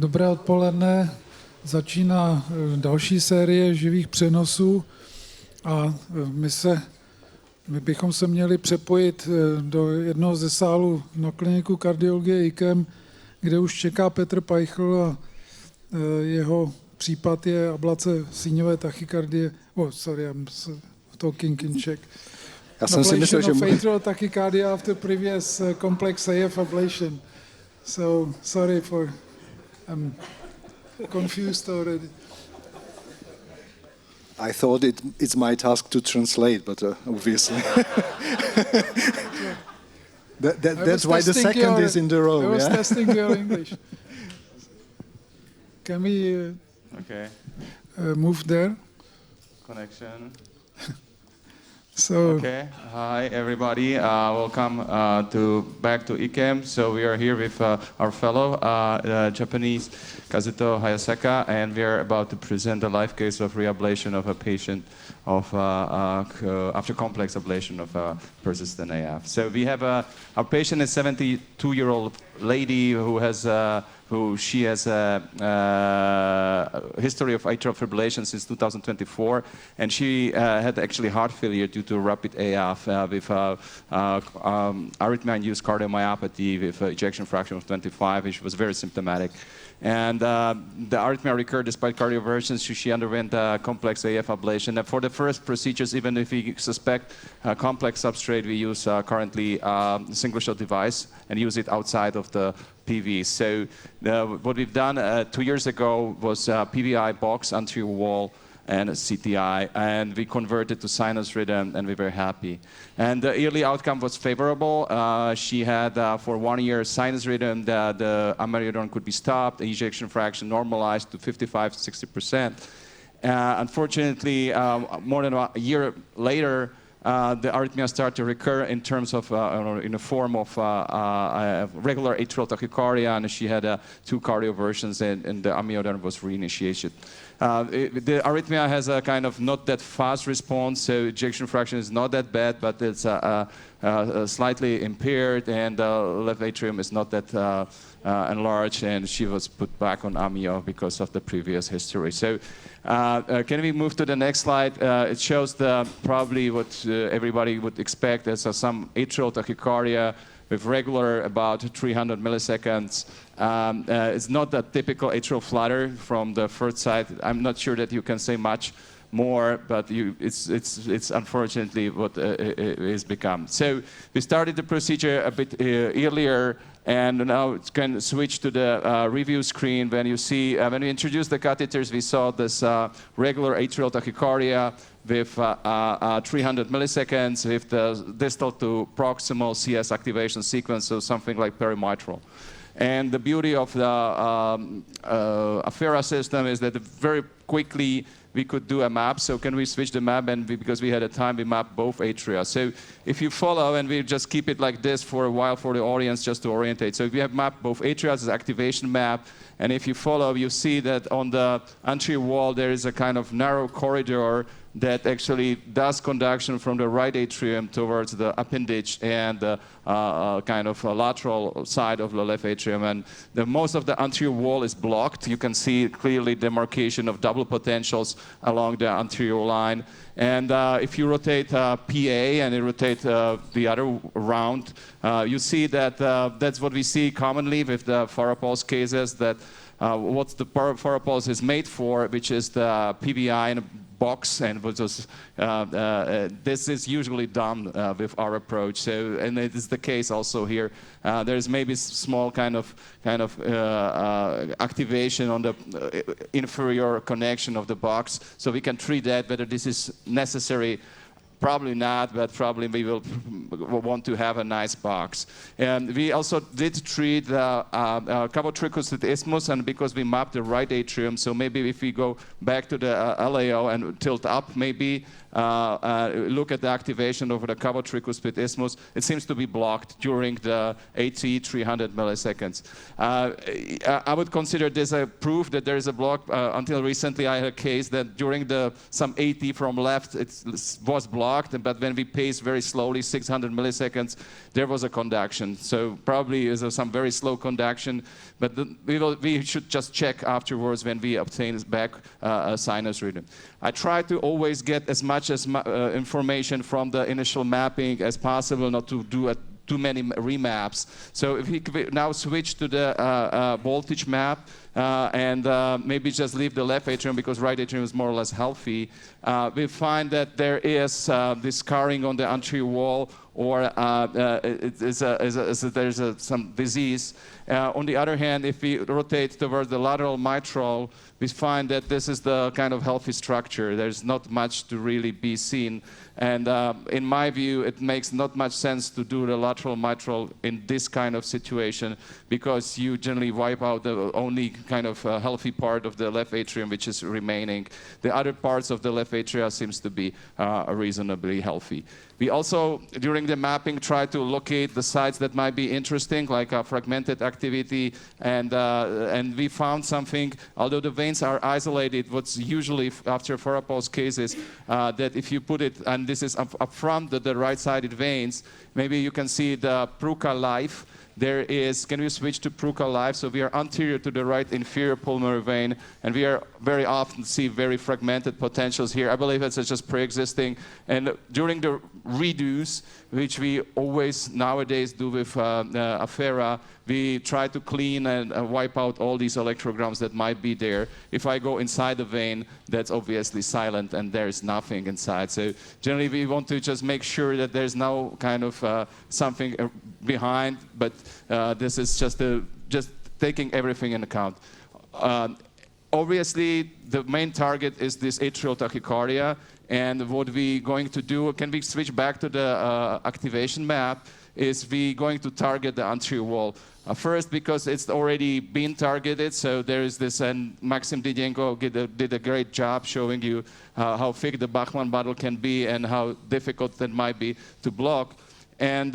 Dobré odpoledne. Začíná další série živých přenosů a my bychom se měli přepojit do jednoho ze sálů na kliniku kardiologie IKEM, kde už čeká Petr Peichl a jeho případ je ablace síňové tachykardie. I'm talking in Czech. Já jsem si myslel, že... Atrial tachycardia after previous complex AF ablation. So, sorry for... I'm confused already. I thought it's my task to translate, but obviously... that's why the second is in the row. I was testing your English. Can we move there? Connection. So, Hi everybody. Welcome back to IKEM. So we are here with our fellow Japanese Kazuto Hayasaka, and we are about to present the live case of reablation of a patient after complex ablation of persistent AF. So we have our patient is 72-year-old lady who has a history of atrial fibrillation since 2024, and she had actually heart failure due to rapid AF with arrhythmia-induced cardiomyopathy with ejection fraction of 25, which was very symptomatic. And the arrhythmia recurred despite cardioversion, so she underwent complex AF ablation. And for the first procedures, even if we suspect complex substrate, we use currently a single-shot device and use it outside of the PV. So what we've done 2 years ago was PVI box, anterior wall, and a CTI, and we converted to sinus rhythm, and we were happy. And the early outcome was favorable. She had, for 1 year, sinus rhythm. The amiodarone could be stopped, the ejection fraction normalized to 55 to 60%. Unfortunately, more than a year later, the arrhythmia started to recur in terms of, in the form of regular atrial tachycardia, and she had 2 cardioversions, and the amiodarone was reinitiated. The arrhythmia has a kind of not that fast response, so ejection fraction is not that bad, but it's slightly impaired, and the left atrium is not that enlarged, and she was put back on amio because of the previous history. So can we move to the next slide? It shows probably what everybody would expect as some atrial tachycardia with regular about 300 milliseconds. It's not a typical atrial flutter from the first side. I'm not sure that you can say much more, but it's unfortunately what it has become. So we started the procedure a bit earlier, and now it can switch to the review screen. When you see, when we introduced the catheters, we saw this regular atrial tachycardia with 300 milliseconds with the distal to proximal CS activation sequence, so something like perimitral. And the beauty of the Affera system is that very quickly we could do a map. So can we switch the map? And because we had a time, we mapped both atria. So if you follow, and we just keep it like this for a while for the audience just to orientate. So if we have mapped both atria as an activation map, and if you follow, you see that on the anterior wall there is a kind of narrow corridor that actually does conduction from the right atrium towards the appendage and the kind of lateral side of the left atrium. And most of the anterior wall is blocked. You can see clearly demarcation of double potentials along the anterior line. And if you rotate PA and you rotate the other round, you see that that's what we see commonly with the Farapulse cases, that what the Farapulse is made for, which is the PVI in a box, and this is usually done with our approach. So, and it is the case also here. There's maybe small kind of activation on the inferior connection of the box, so we can treat that. Whether this is necessary, probably not, but probably we will want to have a nice box. And we also did treat cabotricuspid isthmus, and because we mapped the right atrium, so maybe if we go back to the LAO and tilt up, maybe look at the activation over the cavo tricuspid isthmus, it seems to be blocked during the 80, 300 milliseconds. I would consider this a proof that there is a block. Until recently, I had a case that during some 80 from left, it was blocked, but when we paced very slowly, 600 milliseconds, there was a conduction. So probably is some very slow conduction, but we should just check afterwards when we obtain back a sinus rhythm. I try to always get as much information from the initial mapping as possible, not to do too many remaps. So if we now switch to the voltage map and maybe just leave the left atrium because right atrium is more or less healthy, we find that there is this scarring on the anterior wall, or there's some disease. On the other hand, if we rotate towards the lateral mitral, we find that this is the kind of healthy structure. There's not much to really be seen. And in my view, it makes not much sense to do the lateral mitral in this kind of situation, because you generally wipe out the only kind of healthy part of the left atrium which is remaining. The other parts of the left atria seems to be reasonably healthy. We also, during the mapping, try to locate the sites that might be interesting, like fragmented activity, and we found something. Although the veins are isolated, what's usually after Farapulse cases, that if you put it, and this is up front, the right-sided veins, maybe you can see the Pruka Life. There is, can we switch to Pruka Life? So we are anterior to the right inferior pulmonary vein, and we are very often see very fragmented potentials here. I believe it's just pre-existing. And during the redos, which we always nowadays do with Affera, we try to clean and wipe out all these electrograms that might be there. If I go inside the vein, that's obviously silent and there's nothing inside. So generally we want to just make sure that there's no kind of something behind, but this is just taking everything in account. Obviously, the main target is this atrial tachycardia, and what we're going to do, can we switch back to the activation map, is we going to target the anterior wall. First, because it's already been targeted, so there is this, and Maxim Didienko did a great job showing you how thick the Bachmann bundle can be and how difficult that might be to block. And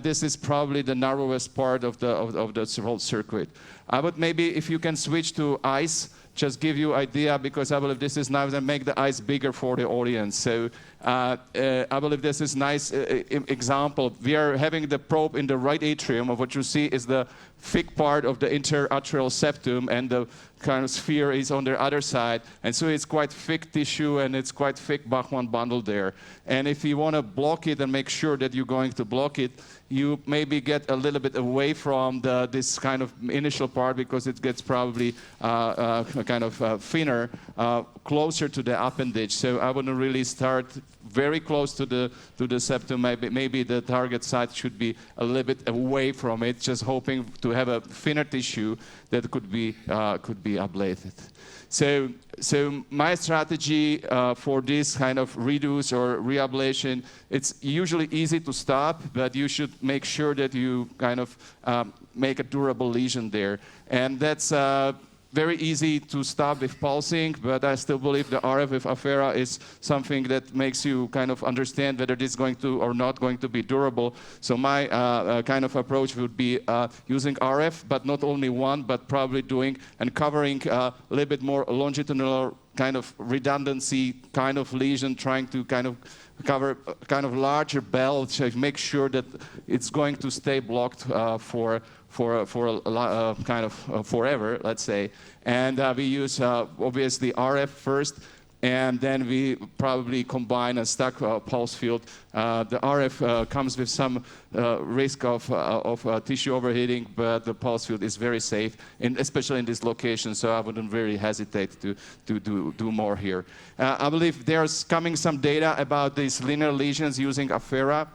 this is probably the narrowest part of the whole circuit. I would maybe, if you can switch to ICE, just give you idea, because I believe this is now to make the ICE bigger for the audience. So I believe this is nice example. We are having the probe in the right atrium. Of what you see is the thick part of the interatrial septum, and the kind of sphere is on the other side. And so it's quite thick tissue, and it's quite thick Bachmann bundle there. And if you want to block it and make sure that you're going to block it, you maybe get a little bit away from this kind of initial part, because it gets probably kind of thinner, closer to the appendage. So I wouldn't really start very close to the septum. Maybe the target site should be a little bit away from it, just hoping to have a thinner tissue that could be ablated. So my strategy for this kind of reduce or reablation, it's usually easy to stop, but you should make sure that you kind of make a durable lesion there. And that's very easy to stop with pulsing, but I still believe the RF with Affera is something that makes you kind of understand whether this is going to or not going to be durable. So my kind of approach would be using RF, but not only one, but probably doing and covering a little bit more longitudinal kind of redundancy kind of lesion, trying to kind of cover kind of larger belt to make sure that it's going to stay blocked for kind of forever, let's say. And we use obviously RF first, and then we probably combine a stuck pulse field. The RF comes with some risk of tissue overheating, but the pulse field is very safe, especially in this location, so I wouldn't really hesitate to do more here. I believe there's coming some data about these linear lesions using Affera.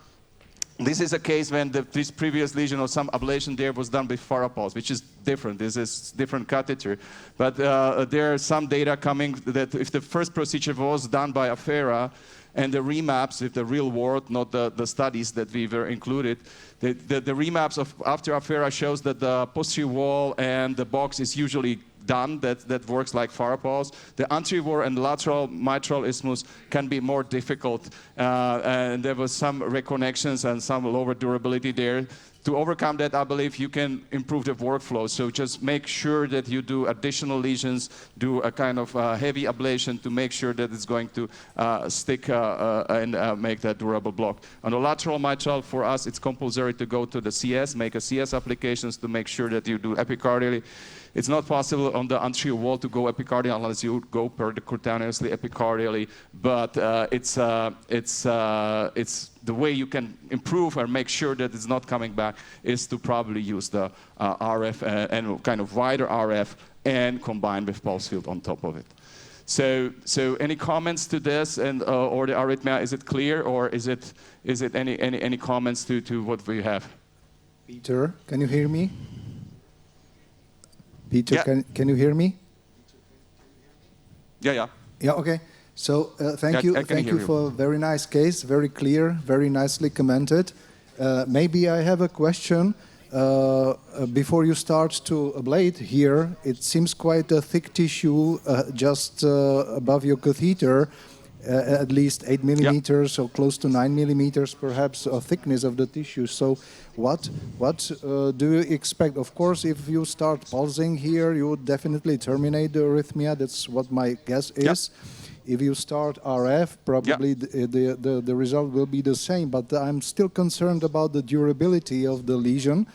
This is a case when this previous lesion or some ablation there was done with Farapulse, which is different. This is different catheter. But there are some data coming that if the first procedure was done by Affera, and the remaps with the real world, not the studies that we were included. The remaps of after Affera shows that the posterior wall and the box is usually done, that works like FARAPULSE. The anterior and lateral mitral isthmus can be more difficult, and there was some reconnections and some lower durability there. To overcome that, I believe you can improve the workflow. So just make sure that you do additional lesions, do a kind of heavy ablation to make sure that it's going to stick and make that durable block. On the lateral mitral, for us, it's compulsory to go to the CS, make a CS applications to make sure that you do epicardially. It's not possible on the anterior wall to go epicardial unless you go percutaneously epicardially, but it's the way you can improve or make sure that it's not coming back is to probably use the RF and kind of wider RF and combine with pulse field on top of it. So any comments to this and or the arrhythmia? Is it clear, or is it any comments to what we have? Peter, can you hear me? Peter, Yeah. can you hear me? Yeah. Yeah, okay. So thank you for a very nice case, very clear, very nicely commented. Maybe I have a question. Before you start to ablate here, it seems quite a thick tissue just above your catheter, at least 8 millimeters or close to 9 millimeters perhaps of thickness of the tissue. So what do you expect? Of course, if you start pulsing here, you would definitely terminate the arrhythmia. That's what my guess is. If you start RF, probably the result will be the same. But I'm still concerned about the durability of the lesion,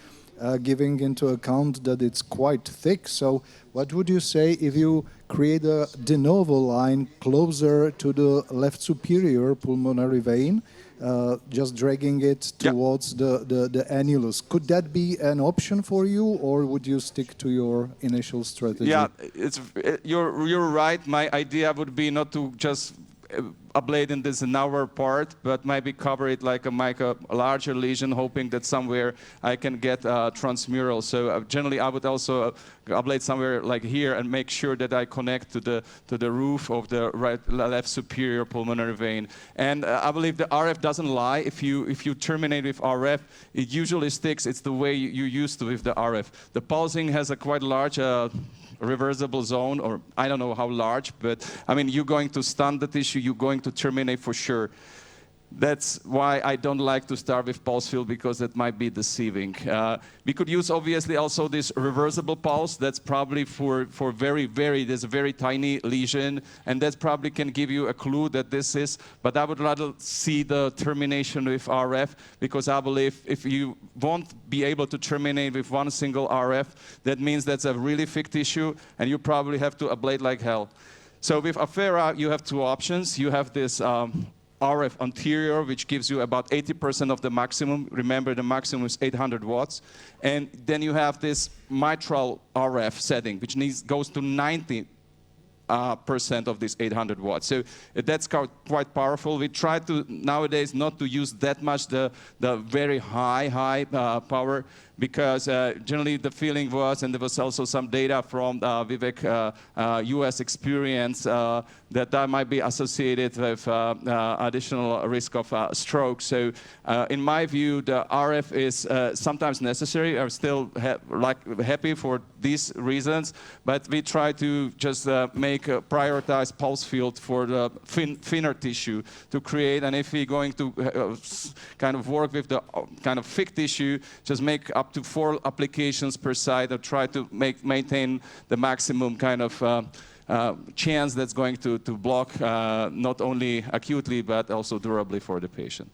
giving into account that it's quite thick. So what would you say if you create a de novo line closer to the left superior pulmonary vein, just dragging it towards the annulus? Could that be an option for you, or would you stick to your initial strategy? Yeah, you're right. My idea would be not to just ablate in this narrower part, but maybe cover it like a larger lesion, hoping that somewhere I can get transmural. So generally, I would also ablate somewhere like here and make sure that I connect to the roof of the left superior pulmonary vein. And I believe the RF doesn't lie. If you terminate with RF, it usually sticks. It's the way you used to with the RF. The pulsing has a quite large reversible zone, or I don't know how large, but I mean, you're going to stun the tissue, you're going to terminate for sure. That's why I don't like to start with pulse field, because that might be deceiving. We could use obviously also this reversible pulse. That's probably for there's a very tiny lesion, and that probably can give you a clue that this is, but I would rather see the termination with RF, because I believe if you won't be able to terminate with one single RF, that means that's a really thick tissue, and you probably have to ablate like hell. So with Affera, you have two options. You have this RF anterior, which gives you about 80% of the maximum. Remember, the maximum is 800 watts. And then you have this mitral RF setting, which goes to 90% of this 800 watts. So that's quite powerful. We try to nowadays not to use that much the very high power, because generally the feeling was, and there was also some data from Vivek US experience, that might be associated with additional risk of stroke. So in my view, the RF is sometimes necessary. I'm still happy for these reasons, but we try to just prioritize pulse field for the thinner tissue to create. And if we're going to kind of work with the kind of thick tissue, just make up to 4 applications per site, or try to maintain the maximum kind of chance that's going to block not only acutely but also durably for the patient.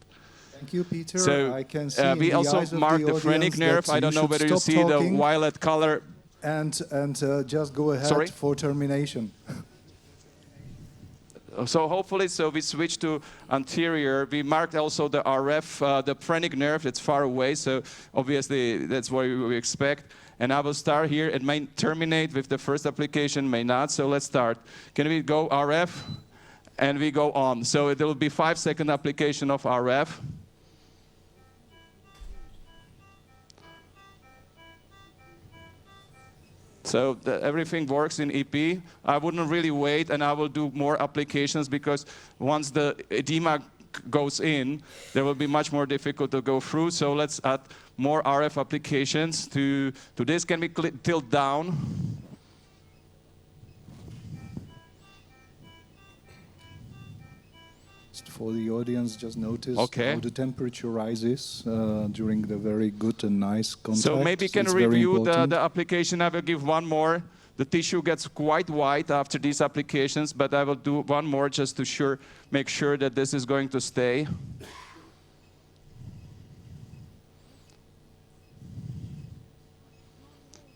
Thank you, Peter. So I can see we also mark the phrenic nerve. I don't know whether you see the violet color. And just go ahead for termination. So hopefully, we switch to anterior. We marked also the RF, the phrenic nerve. It's far away, so obviously that's what we expect. And I will start here. It may terminate with the first application, may not. So let's start. Can we go RF? And we go on. So there will be 5-second application of RF. So everything works in EP. I wouldn't really wait, and I will do more applications, because once the edema goes in, there will be much more difficult to go through. So let's add more RF applications to this. Can we tilt down? For the audience, just notice Okay. how the temperature rises during the very good and nice contact. So maybe can It's very review important. the application. I will give one more. The tissue gets quite white after these applications, but I will do one more just to make sure that this is going to stay.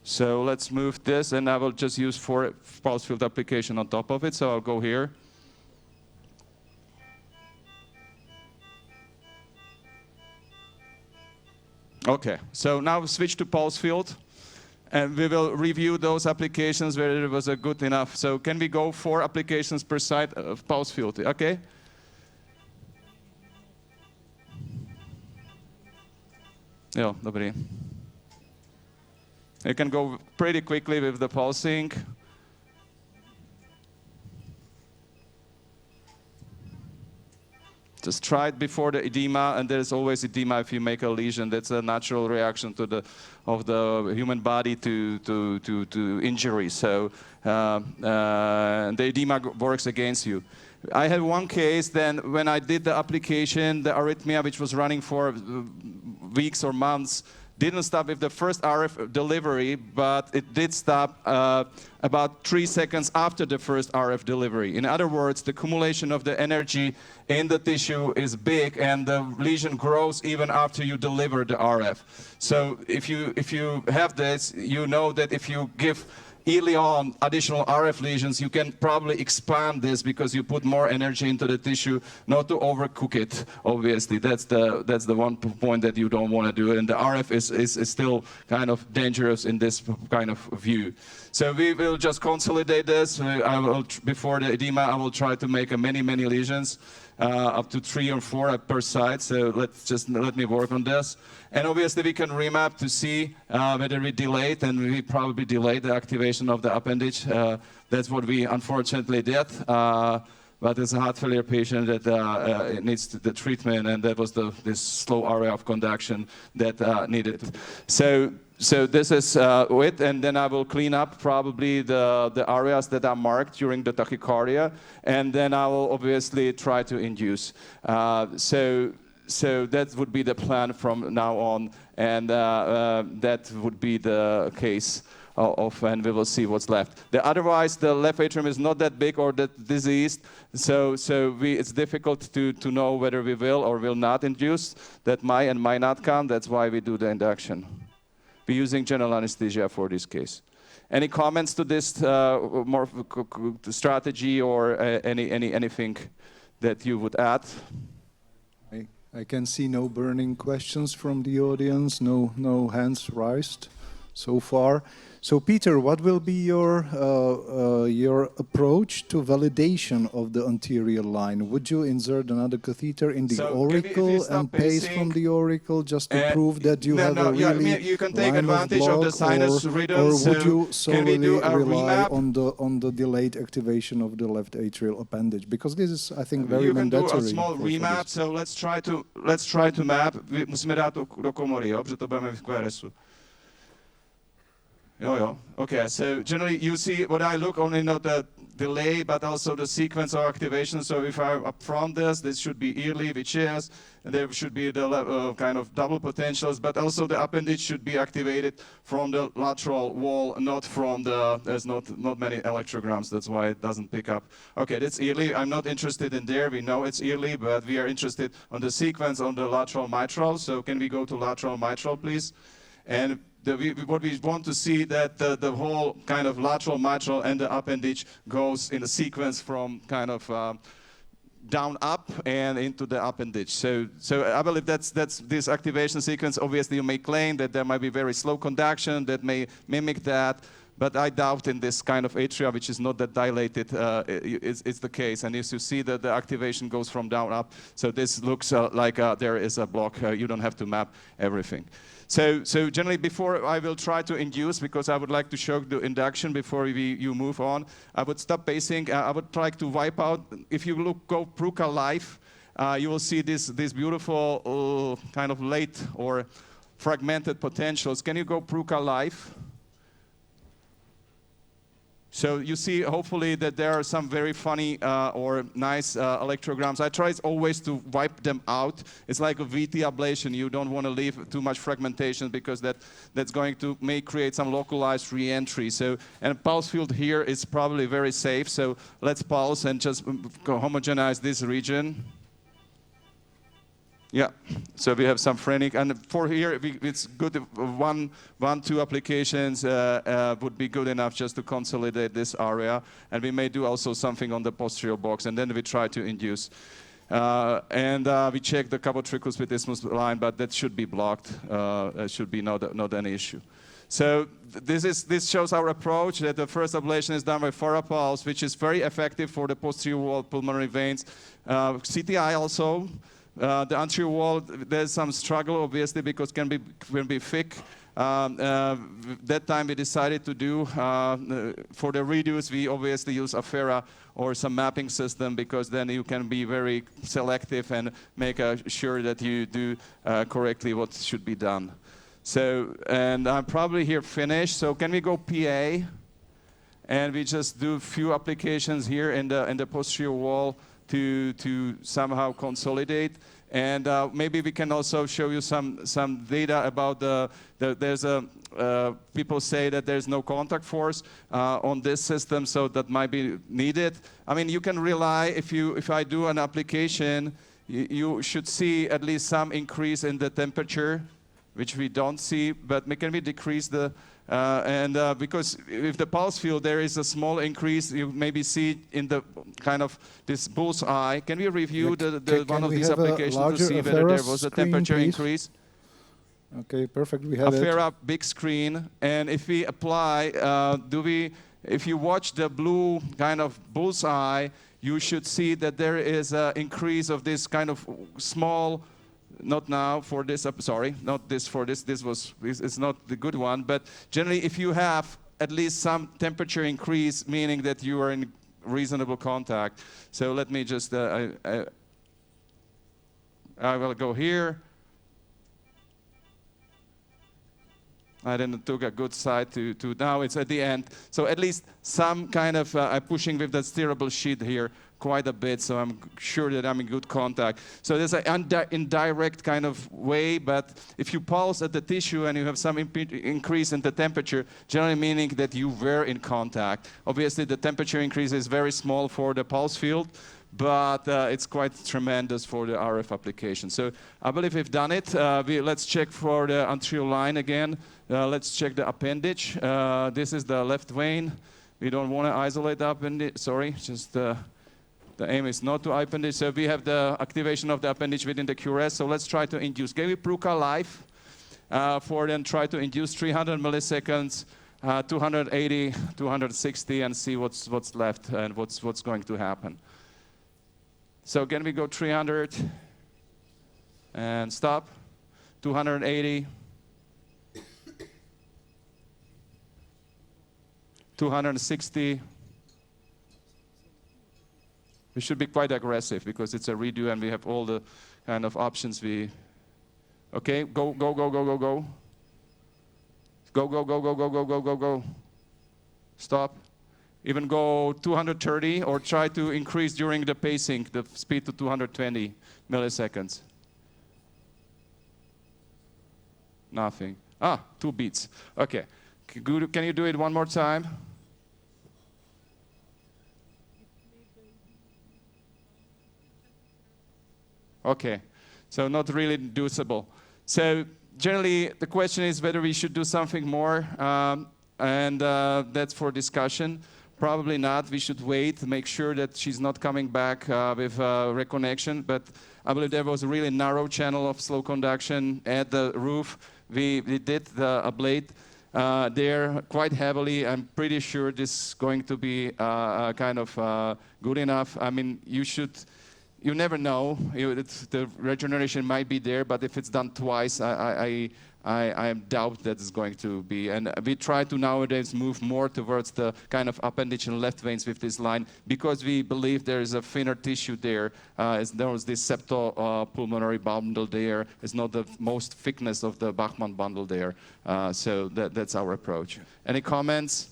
So let's move this, and I will just use 4 pulse field application on top of it. So I'll go here. Okay, so now switch to pulse field, and we will review those applications where it was a good enough. So can we go 4 applications per side of pulse field? Okay. Yeah, dobrý. You can go pretty quickly with the pulsing. Just try it before the edema, and there's always edema if you make a lesion. That's a natural reaction of the human body to injury. So the edema works against you. I had one case then when I did the application, the arrhythmia, which was running for weeks or months, didn't stop with the first RF delivery, but it did stop about 3 seconds after the first RF delivery. In other words, the accumulation of the energy in the tissue is big, and the lesion grows even after you deliver the RF. So if you have this, you know that if you give early on additional RF lesions, you can probably expand this because you put more energy into the tissue, not to overcook it, obviously. That's the one point that you don't want to do, and the RF is still kind of dangerous in this kind of view. So we will just consolidate this. Before the edema, I will try to make many lesions, up to 3 or 4 per side. So let me work on this. And obviously we can remap to see whether we delayed, and we probably delayed the activation of the appendage. That's what we unfortunately did. But it's a heart failure patient that needs the treatment, and that was this slow area of conduction that needed. So this is it, and then I will clean up probably the areas that are marked during the tachycardia, and then I will obviously try to induce. So that would be the plan from now on, and that would be the case and we will see what's left. Otherwise, the left atrium is not that big or that diseased, so it's difficult to know whether we will or will not induce. That might and might not come. That's why we do the induction. We're using general anesthesia for this case. Any comments to this more strategy or anything that you would add? I can see no burning questions from the audience, no hands raised so far. So Peter, what will be your approach to validation of the anterior line? Would you insert another catheter in the auricle and pace from the auricle just to prove that you have a really you can take line advantage of the sinus rhythm. Or would you solely rely on the delayed activation of the left atrial appendage? Because this is, I think, very mandatory. You can do a small remap, so let's try to map. Musíme dát do komory, jo, protože to budeme v QRSu. Yo. Okay, so generally you see what I look only not the delay, but also the sequence of activation. So if I up from this should be early, which is, and there should be the kind of double potentials, but also the appendage should be activated from the lateral wall, not from there's not many electrograms, that's why it doesn't pick up. Okay, that's early. I'm not interested in there. We know it's early, but we are interested on the sequence on the lateral mitral. So can we go to lateral mitral, please? And what we want to see that the whole kind of lateral mitral and the appendage goes in a sequence from kind of down up and into the appendage. So I believe that's this activation sequence. Obviously, you may claim that there might be very slow conduction that may mimic that, But I doubt in this kind of atria, which is not that dilated, it's the case. And as you see that the activation goes from down up, so this looks like there is a block. You don't have to map everything. So generally, before I will try to induce, because I would like to show the induction before you move on, I would stop basing. I would try to wipe out. If you go Pruka live, you will see this beautiful kind of late or fragmented potentials. Can you go Pruka live? So you see, hopefully, that there are some very funny or nice electrograms. I try always to wipe them out. It's like a VT ablation. You don't want to leave too much fragmentation because that's going to create some localized re-entry. So, and pulse field here is probably very safe. So let's pulse and just homogenize this region. Yeah, so we have some phrenic, and for here it's good if two applications would be good enough just to consolidate this area, and we may do also something on the posterior box, and then we try to induce. We check the cabotricus with isthmus line, but that should be blocked. It should be not an issue. So this shows our approach, that the first ablation is done by Farapulse, which is very effective for the posterior wall pulmonary veins. CTI also. The anterior wall, there's some struggle, obviously, because can be thick. That time we decided to do, for the reduce, we obviously use Affera or some mapping system, because then you can be very selective and make sure that you do correctly what should be done. So, and I'm probably here finished. So can we go PA? And we just do a few applications here in the posterior wall to somehow consolidate. And maybe we can also show you some data about people say that there's no contact force on this system, so that might be needed. I mean, you can rely, if I do an application, you should see at least some increase in the temperature, which we don't see, but can we decrease the because if the pulse field, there is a small increase, you maybe see in the kind of this bull's eye. Can we review one of these applications to see whether there was a temperature increase? Okay, perfect. We have Affera big screen, and if we apply, if you watch the blue kind of bull's eye, you should see that there is an increase of this kind of small. Not now for this, sorry, not this for this. It's not the good one. But generally, if you have at least some temperature increase, meaning that you are in reasonable contact. So let me just, I will go here. I then took a good side to now it's at the end. So at least some kind of, I'm pushing with the steerable sheet here quite a bit, so I'm sure that I'm in good contact. So there's an indirect kind of way, but if you pulse at the tissue and you have some increase in the temperature, generally meaning that you were in contact. Obviously, the temperature increase is very small for the pulse field, but it's quite tremendous for the RF application. So I believe we've done it. Let's check for the anterior line again. Let's check the appendage. This is the left vein. We don't want to isolate the appendage. Sorry, just the aim is not to appendage. So we have the activation of the appendage within the QRS. So let's try to induce. Give me Pruka live for then try to induce 300 milliseconds, 280, 260, and see what's left and what's going to happen. So can we go 300 and stop? 280. 260. We should be quite aggressive because it's a redo and we have all the kind of options okay, go. Go, go, go, go, go. Go, go, go, go, go, go, go, go, go. Stop. Even go 230 or try to increase during the pacing, the speed to 220 milliseconds. Nothing. 2 beats. Okay. Can you do it one more time? Okay, so not really inducible. So generally, the question is whether we should do something more, and that's for discussion. Probably not. We should wait, make sure that she's not coming back with reconnection. But I believe there was a really narrow channel of slow conduction at the roof. We did the ablate. there quite heavily. I'm pretty sure this is going to be kind of good enough. I mean, you never know. The regeneration might be there, but if it's done twice, I doubt that it's going to be. And we try to nowadays move more towards the kind of appendage and left veins with this line because we believe there is a thinner tissue there. There was this septopulmonary bundle there. It's not the most thickness of the Bachmann bundle there. So that's our approach. Any comments?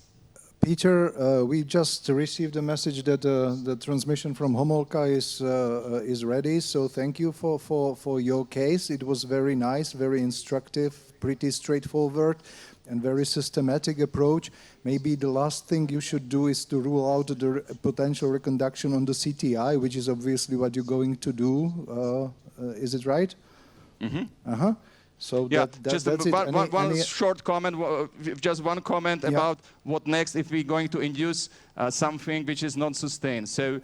Peter, we just received a message that the transmission from Homolka is ready. So thank you for your case. It was very nice, very instructive, pretty straightforward, and very systematic approach. Maybe the last thing you should do is to rule out the potential reconduction on the CTI, which is obviously what you're going to do. Is it right? Mm-hmm. So yeah, that's just it. One short comment, just one comment about what next if we're going to induce something which is non-sustained. So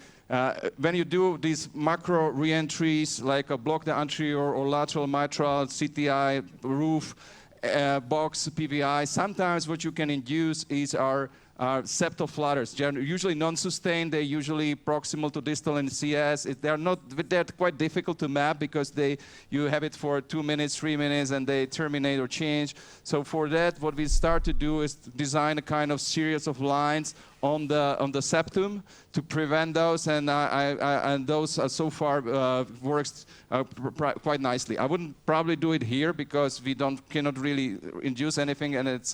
when you do these macro re-entries like a block the anterior or lateral mitral, CTI, roof, box, PVI, sometimes what you can induce is our septal flutters, usually non-sustained. They're usually proximal to distal in CS. They're quite difficult to map because you have it for 2 minutes, 3 minutes, and they terminate or change. So for that, what we start to do is design a kind of series of lines on the septum to prevent those, and those so far works quite nicely. I wouldn't probably do it here because we cannot really induce anything, and it's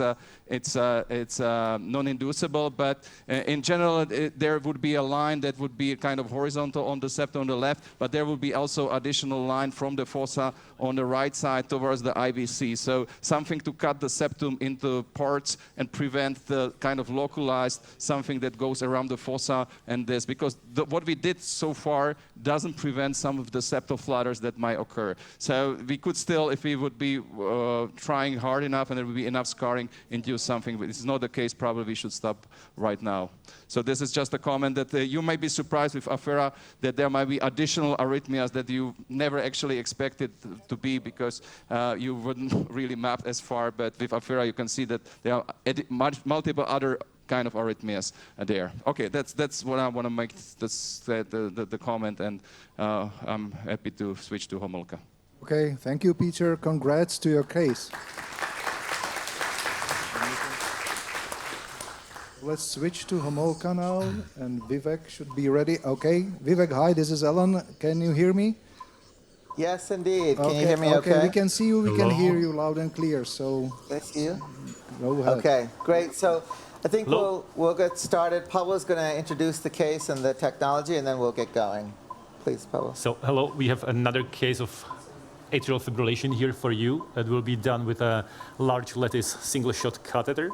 non-inducible. But in general, there would be a line that would be kind of horizontal on the septum on the left, but there will be also additional line from the fossa on the right side towards the IVC. So something to cut the septum into parts and prevent the kind of localized something that goes around the fossa and this, because what we did so far doesn't prevent some of the septal flutters that might occur. So we could still, if we would be trying hard enough and there would be enough scarring, induce something. But this is not the case. Probably we should stop right now. So this is just a comment that you might be surprised with Affera that there might be additional arrhythmias that you never actually expected to be because you wouldn't really map as far. But with Affera, you can see that there are multiple other kind of arrhythmias there. Okay, that's what I want to make the comment, and I'm happy to switch to Homolka. Okay, thank you, Peter. Congrats to your case. Let's switch to Homolka now, and Vivek should be ready. Okay, Vivek, hi, this is Ellen. Can you hear me? Yes, indeed. Can you hear me okay? We can see you, we can hear you loud and clear, so... Thank you. Go ahead. Okay, great. So I think we'll get started. Pablo's going to introduce the case and the technology, and then we'll get going. Please, Pablo. So, hello. We have another case of atrial fibrillation here for you. It will be done with a large lattice single-shot catheter.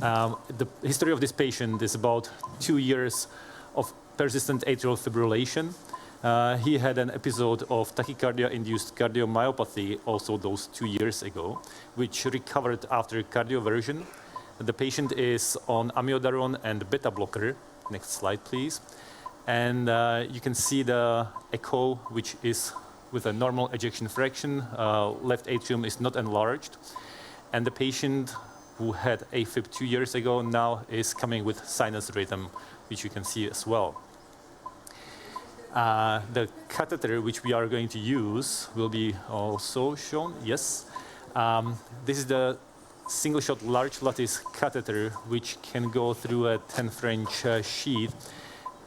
The history of this patient is about 2 years of persistent atrial fibrillation. He had an episode of tachycardia-induced cardiomyopathy also those 2 years ago, which recovered after cardioversion. The patient is on amiodarone and beta blocker. Next slide, please. And you can see the echo, which is with a normal ejection fraction. Left atrium is not enlarged. And the patient who had AFib 2 years ago now is coming with sinus rhythm, which you can see as well. The catheter which we are going to use will be also shown. Yes. This is the single-shot large lattice catheter, which can go through a 10 French sheath,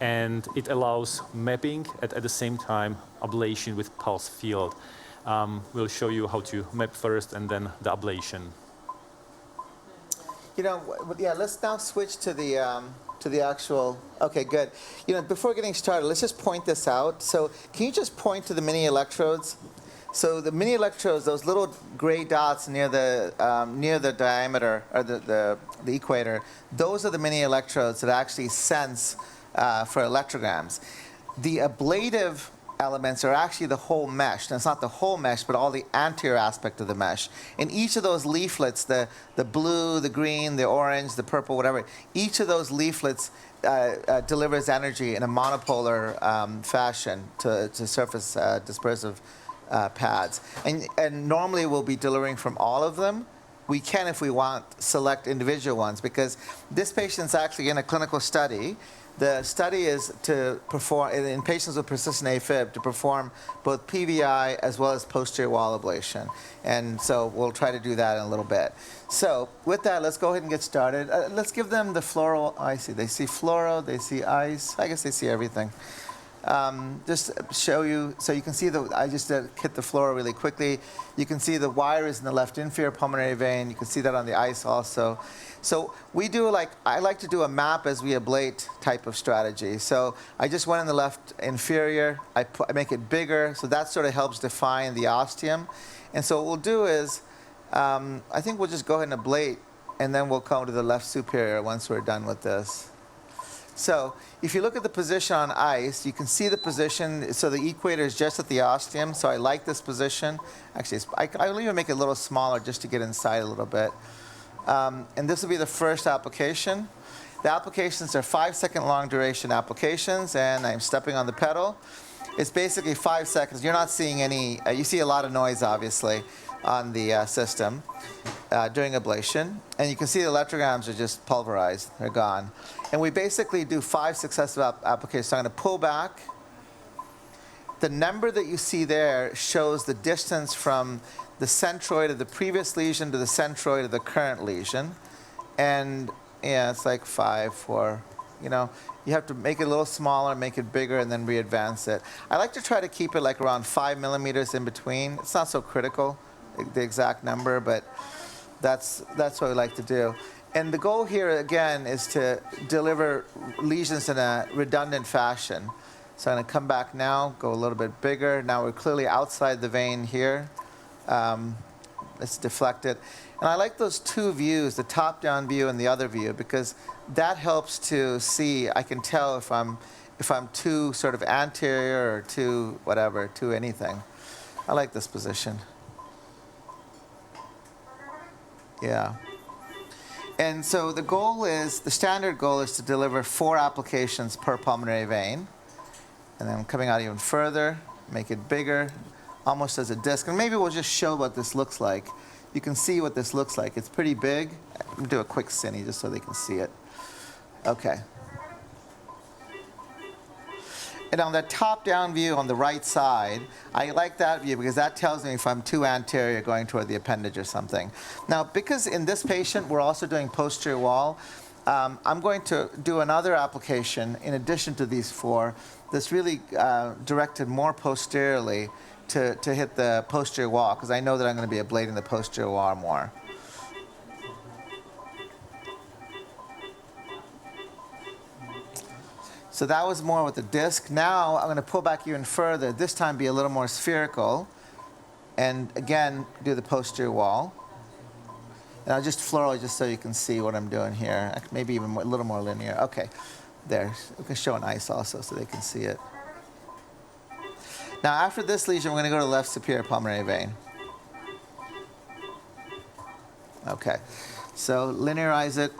and it allows mapping at the same time ablation with pulse field. We'll show you how to map first and then the ablation. You know, yeah, let's now switch to the actual, okay, good. You know, before getting started, let's just point this out. So can you just point to the mini electrodes? So the mini electrodes, those little gray dots near the diameter, or the equator, those are the mini electrodes that actually sense for electrograms. The ablative elements are actually the whole mesh. Now, it's not the whole mesh, but all the anterior aspect of the mesh. In each of those leaflets, the blue, the green, the orange, the purple, whatever, each of those leaflets delivers energy in a monopolar fashion to surface dispersive pads. And normally we'll be delivering from all of them, we can, if we want, select individual ones, because this patient's actually in a clinical study. The study is to perform, in patients with persistent AFib, to perform both PVI as well as posterior wall ablation. And so we'll try to do that in a little bit. So with that, let's go ahead and get started. Let's give them the fluoro. I see. They see fluoro. They see ice. I guess they see everything. Just show you, so you can see I just hit the fluoro really quickly. You can see the wire is in the left inferior pulmonary vein. You can see that on the ice also. So we do I like to do a map as we ablate type of strategy. So I just went in the left inferior. I make it bigger, so that sort of helps define the ostium. And so what we'll do is, I think we'll just go ahead and ablate, and then we'll come to the left superior once we're done with this. So if you look at the position on ice, you can see the position. So the equator is just at the ostium. So I like this position. Actually, I'll even make it a little smaller just to get inside a little bit. And this will be the first application. The applications are 5-second long duration applications, and I'm stepping on the pedal. It's basically 5 seconds. You're not seeing any, you see a lot of noise, obviously, on the system during ablation. And you can see the electrograms are just pulverized. They're gone. And we basically do 5 successive applications. So I'm going to pull back. The number that you see there shows the distance from the centroid of the previous lesion to the centroid of the current lesion. And yeah, it's like 5, 4, you know. You have to make it a little smaller, make it bigger, and then re-advance it. I like to try to keep it like around 5 millimeters in between. It's not so critical, the exact number, but that's what we like to do. And the goal here, again, is to deliver lesions in a redundant fashion. So I'm going to come back now, go a little bit bigger. Now we're clearly outside the vein here. Let's deflect it. And I like those two views, the top-down view and the other view, because that helps to see, I can tell if I'm too sort of anterior or too whatever, too anything. I like this position. Yeah. And so the goal is, the standard goal is to deliver 4 applications per pulmonary vein. And then coming out even further, make it bigger, almost as a disc. And maybe we'll just show what this looks like. You can see what this looks like. It's pretty big. I'm going to do a quick cine just so they can see it. Okay. And on the top-down view on the right side, I like that view because that tells me if I'm too anterior going toward the appendage or something. Now, because in this patient we're also doing posterior wall, I'm going to do another application in addition to these 4 that's really directed more posteriorly to hit the posterior wall, because I know that I'm going to be ablating the posterior wall more. So that was more with the disc. Now I'm going to pull back even further, this time be a little more spherical, and again do the posterior wall. And I'll just fluoro just so you can see what I'm doing here. Maybe even a little more linear. Okay, there. We can show an ice also so they can see it. Now after this lesion, we're going to go to the left superior pulmonary vein. Okay, so linearize it.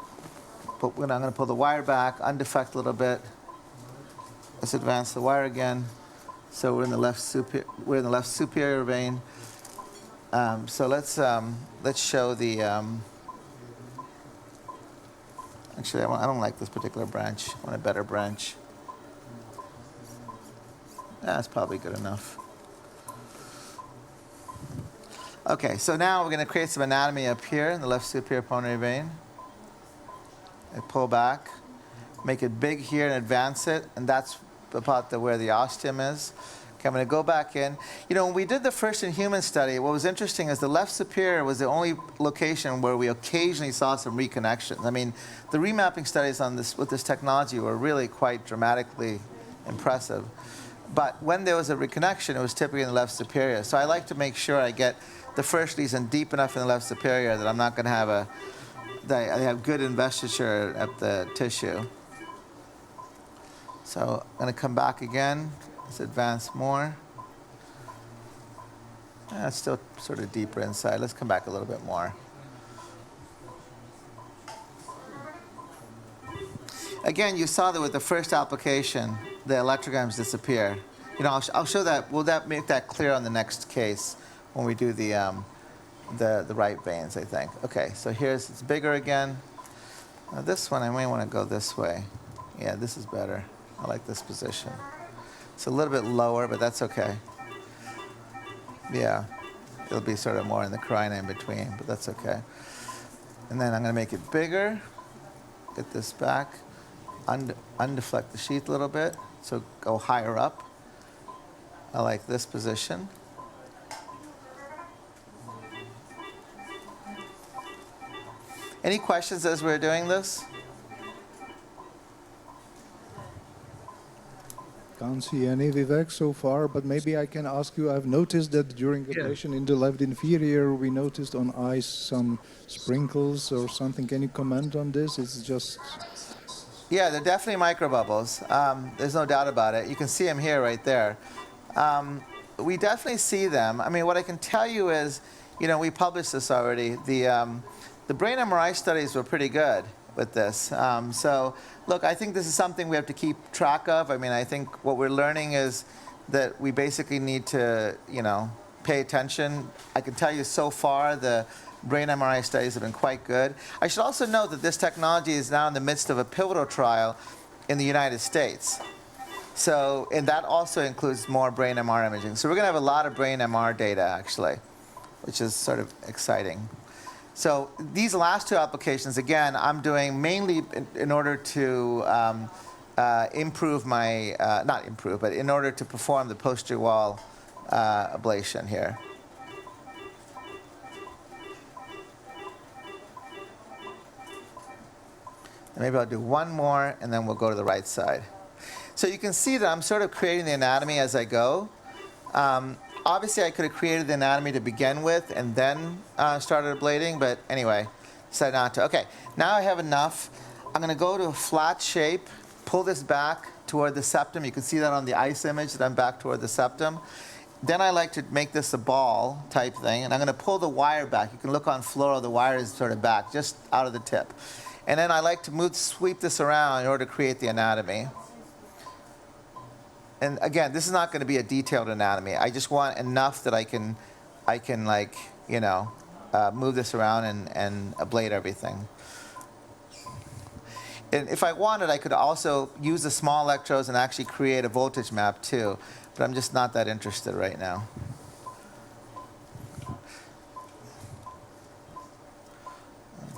But I'm going to pull the wire back, undeflect a little bit. Let's advance the wire again. So we're in the left superior vein. So let's show the. Actually, I don't like this particular branch. I want a better branch. That's probably good enough. Okay, so now we're going to create some anatomy up here in the left superior pulmonary vein. I pull back, make it big here and advance it, and that's about where the ostium is. Okay, I'm going to go back in. You know, when we did the first in-human study, what was interesting is the left superior was the only location where we occasionally saw some reconnections. I mean, the remapping studies on this with this technology were really quite dramatically impressive. But when there was a reconnection, it was typically in the left superior. So I like to make sure I get the first lesion deep enough in the left superior that I'm not going to have I have good investiture at the tissue. So I'm going to come back again. Let's advance more. It's still sort of deeper inside. Let's come back a little bit more. Again, you saw that with the first application, the electrograms disappear. You know, I'll show that. We'll make that clear on the next case when we do the the right veins, I think. Okay, so it's bigger again. Now this one, I may want to go this way. Yeah, this is better. I like this position. It's a little bit lower, but that's okay. Yeah, it'll be sort of more in the carina in between, but that's okay. And then I'm going to make it bigger. Get this back. Undeflect the sheath a little bit, so go higher up. I like this position. Any questions as we're doing this? Can't see any, Vivek, so far, but maybe I can ask you, I've noticed that during ablation in the left inferior, we noticed on eyes some sprinkles or something. Can you comment on this? It's just... Yeah, they're definitely microbubbles. There's no doubt about it. You can see them here right there. We definitely see them. I mean, what I can tell you is, we published this already. The brain MRI studies were pretty good with this. So, look, I think this is something we have to keep track of. I mean, I think what we're learning is that we basically need to, pay attention. I can tell you so far the brain MRI studies have been quite good. I should also note that this technology is now in the midst of a pivotal trial in the United States. So, and that also includes more brain MR imaging. So we're going to have a lot of brain MR data, actually, which is sort of exciting. So these last two applications, again, I'm doing mainly in order to improve my, not improve, but in order to perform the posterior wall ablation here. And maybe I'll do one more, and then we'll go to the right side. So you can see that I'm sort of creating the anatomy as I go. Obviously, I could have created the anatomy to begin with and then started ablating, but anyway, decided not to. Okay, now I have enough. I'm going to go to a flat shape, pull this back toward the septum. You can see that on the ICE image that I'm back toward the septum. Then I like to make this a ball type thing, and I'm going to pull the wire back. You can look on fluoro, the wire is sort of back, just out of the tip. And then I like to sweep this around in order to create the anatomy. And again, this is not going to be a detailed anatomy. I just want enough that I can like, move this around and ablate everything. And if I wanted, I could also use the small electrodes and actually create a voltage map too. But I'm just not that interested right now.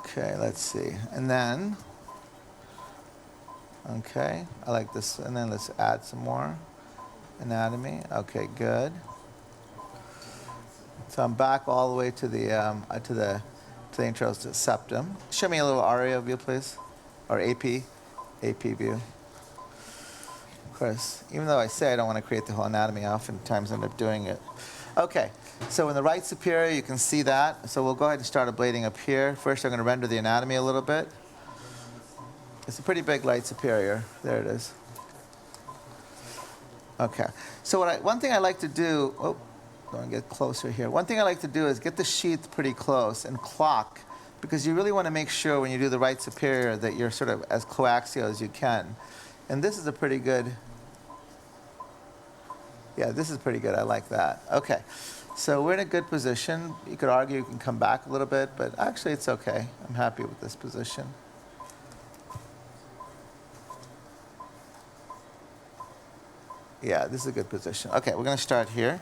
Okay, let's see. And then, okay, I like this. And then let's add some more anatomy. Okay, good. So I'm back all the way to the intraosseous septum. Show me a little ARIA view, please, or AP view. Of course, even though I say I don't want to create the whole anatomy, I oftentimes end up doing it. Okay, so in the right superior, you can see that. So we'll go ahead and start ablating up here. First, I'm going to render the anatomy a little bit. It's a pretty big right superior. There it is. Okay, so one thing I like to do, going to get closer here. One thing I like to do is get the sheath pretty close and clock, because you really want to make sure when you do the right superior that you're sort of as coaxial as you can. And this is a pretty good, yeah, this is pretty good. I like that. Okay, so we're in a good position. You could argue you can come back a little bit, but actually it's okay. I'm happy with this position. Yeah, this is a good position. Okay, we're going to start here.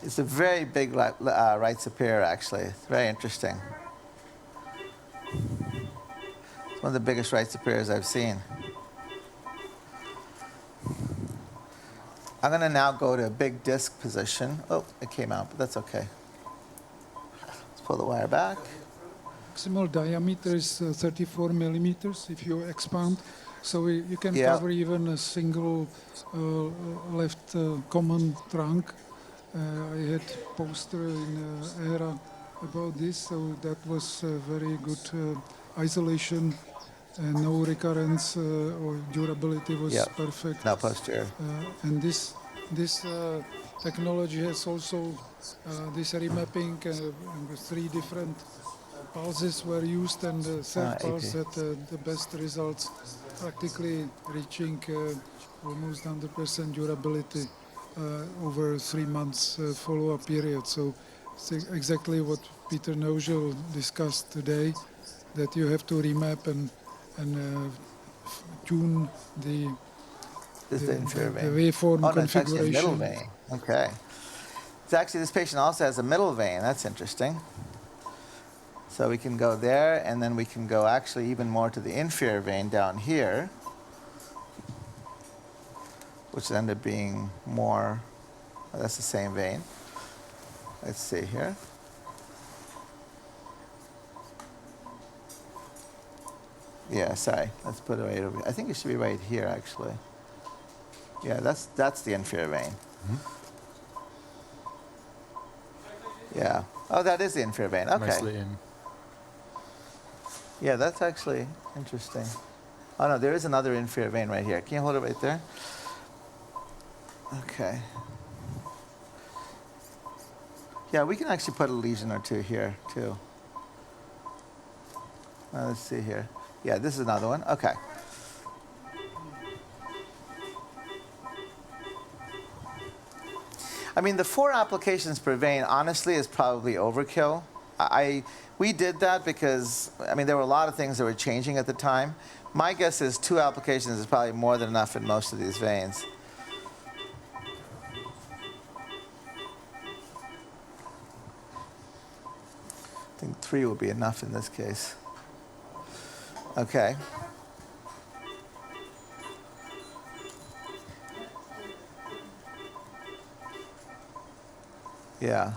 It's a very big right superior, actually. It's very interesting. It's one of the biggest right superiors I've seen. I'm going to now go to a big disc position. Oh, it came out, but that's okay. Let's pull the wire back. Maximal diameter is 34 millimeters if you expand. So you can cover even a single left common trunk. I had poster in ERA about this, so that was very good isolation. No recurrence or durability was perfect. No posterior. And this technology has also this remapping. 3 different pulses were used, and the third pulse had the best results, practically reaching almost 100% durability over 3 months follow-up period. So it's exactly what Peter Nogel discussed today, that you have to remap and tune the inferior vein. waveform Oh, no, it's actually a middle configuration. vein. Okay. So actually, this patient also has a middle vein. That's interesting. So we can go there, and then we can go actually even more to the inferior vein down here, which ended up being more, well, that's the same vein. Let's see here. Yeah, sorry. Let's put it right over here. I think it should be right here, actually. Yeah, that's the inferior vein. Yeah. Oh, that is the inferior vein. Okay. Nicely in. Yeah, that's actually interesting. Oh, no, there is another inferior vein right here. Can you hold it right there? Okay. Yeah, we can actually put a lesion or two here, too. Let's see here. Yeah, this is another one. Okay. I mean, the 4 applications per vein, honestly, is probably overkill. We did that because, I mean, there were a lot of things that were changing at the time. My guess is 2 applications is probably more than enough in most of these veins. I think 3 will be enough in this case. Okay. Yeah.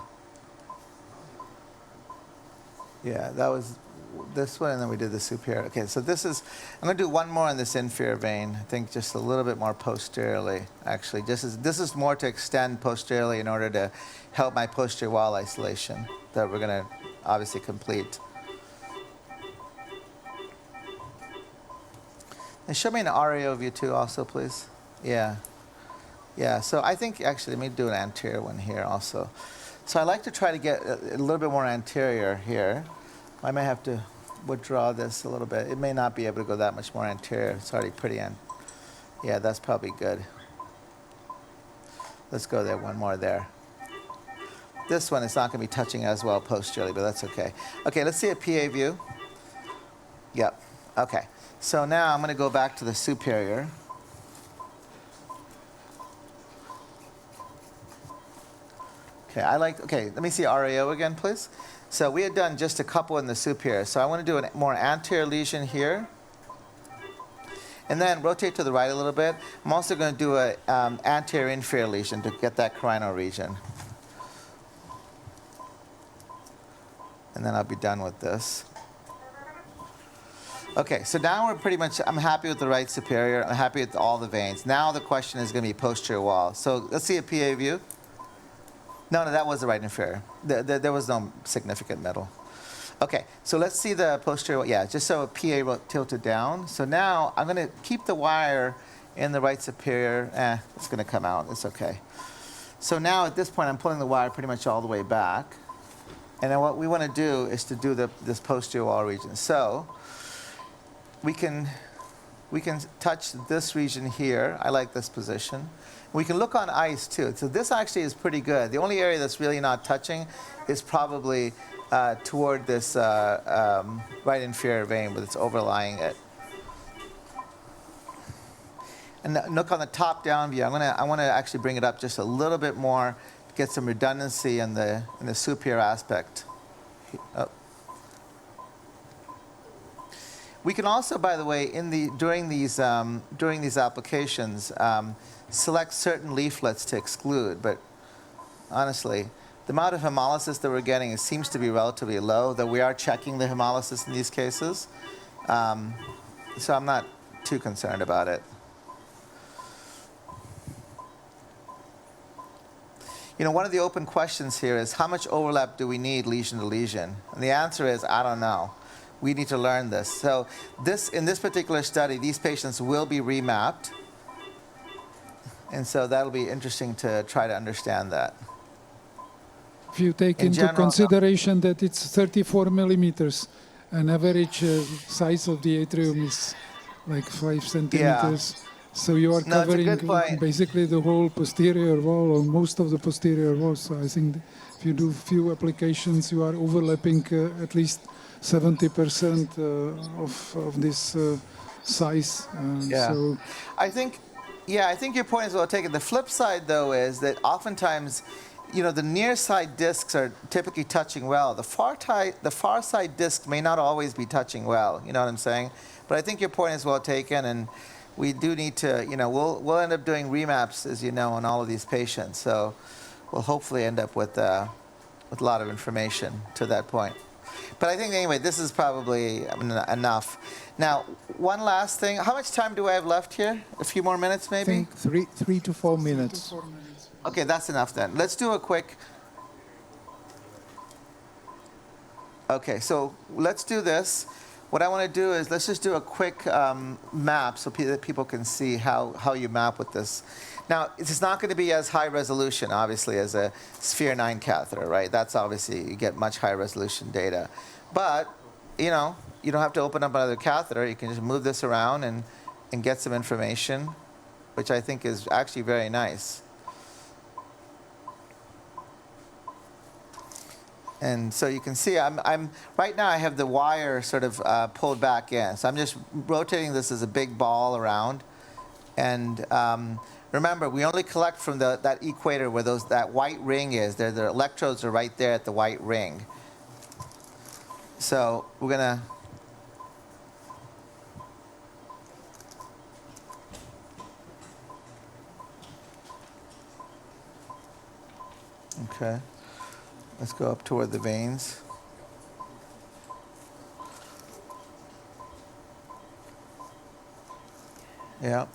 Yeah, that was this one, and then we did the superior. Okay, so this is, I'm going to do one more in this inferior vein. I think just a little bit more posteriorly, actually. This is more to extend posteriorly in order to help my posterior wall isolation that we're going to obviously complete. And show me an RAO view too also, please. Yeah. Yeah, so I think, actually, let me do an anterior one here also. So I like to try to get a little bit more anterior here. I may have to withdraw this a little bit. It may not be able to go that much more anterior. It's already pretty yeah, that's probably good. Let's go there, one more there. This one is not going to be touching as well posteriorly, but that's okay. Okay, let's see a PA view. Yep, okay. So now I'm going to go back to the superior. Okay, let me see RAO again, please. So we had done just a couple in the superior. So I want to do a more anterior lesion here. And then rotate to the right a little bit. I'm also going to do an anterior inferior lesion to get that carino region. And then I'll be done with this. Okay, so now we're pretty much, I'm happy with the right superior. I'm happy with all the veins. Now the question is going to be posterior wall. So let's see a PA view. No, that was the right inferior. There was no significant middle. Okay, so let's see the posterior, yeah, just so PA tilted down. So now I'm going to keep the wire in the right superior. It's going to come out, it's okay. So now at this point, I'm pulling the wire pretty much all the way back. And then what we want to do is to do this posterior wall region. So we can touch this region here. I like this position. We can look on ice too. So this actually is pretty good. The only area that's really not touching is probably toward this right inferior vein, but it's overlying it. And look on the top-down view. I want to actually bring it up just a little bit more, get some redundancy in the superior aspect. Oh. We can also, by the way, during these applications, select certain leaflets to exclude. But honestly, the amount of hemolysis that we're getting seems to be relatively low, though we are checking the hemolysis in these cases. So I'm not too concerned about it. You know, one of the open questions here is how much overlap do we need lesion to lesion? And the answer is, I don't know. We need to learn this. So in this particular study, these patients will be remapped. And so that'll be interesting to try to understand that. If you take In into general, consideration that it's 34 millimeters, an average size of the atrium is like 5 centimeters. So you are No, it's a covering good point. basically the whole posterior wall or most of the posterior wall. So I think if you do few applications, you are overlapping at least 70% of this size. Yeah. So I think your point is well taken. The flip side, though, is that oftentimes, the near side discs are typically touching well. The far side discs may not always be touching well. You know what I'm saying? But I think your point is well taken, and we do need to, we'll end up doing remaps, as you know, on all of these patients. So we'll hopefully end up with a lot of information to that point. But I think, anyway, this is probably enough. Now, one last thing. How much time do I have left here? A few more minutes, I maybe? think 3 to 4 minutes. Okay, that's enough then. Let's do a quick... Okay, so let's do this. What I want to do is let's just do a quick map so that people can see how you map with this. Now, it's not going to be as high resolution, obviously, as a Sphere 9 catheter, right? That's obviously, you get much higher resolution data. But, you don't have to open up another catheter. You can just move this around and get some information, which I think is actually very nice. And so you can see, I'm right now I have the wire sort of pulled back in. So I'm just rotating this as a big ball around. And remember, we only collect from that equator where that white ring is. The electrodes are right there at the white ring. So we're going to... Okay. Let's go up toward the veins. Yeah.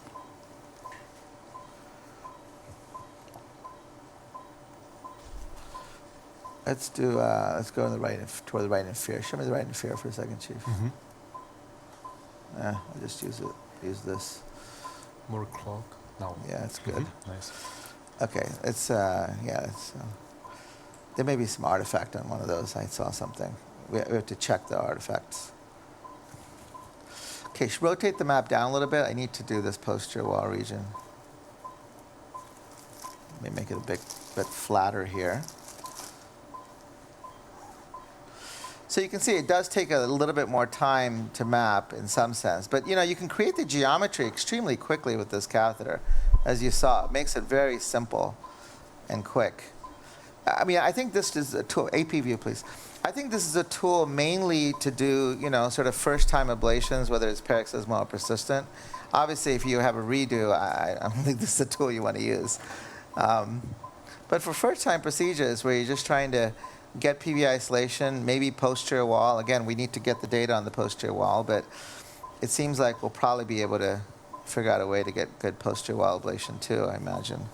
Let's go in toward the right inferior. Show me the right inferior for a second, Chief. Mm-hmm. I'll just use this. More clock. No. Yeah, it's good. Mm-hmm. Nice. Okay, there may be some artifact on one of those. I saw something. We have to check the artifacts. Okay, rotate the map down a little bit. I need to do this posterior wall region. Let me make it a bit flatter here. So you can see it does take a little bit more time to map in some sense. But, you can create the geometry extremely quickly with this catheter, as you saw. It makes it very simple and quick. I think this is a tool. AP view, please. I think this is a tool mainly to do, sort of first-time ablations, whether it's paroxysmal or persistent. Obviously, if you have a redo, I don't think this is a tool you want to use. But for first-time procedures where you're just trying to get PVI isolation, maybe posterior wall. Again, we need to get the data on the posterior wall, but it seems like we'll probably be able to figure out a way to get good posterior wall ablation too, I imagine.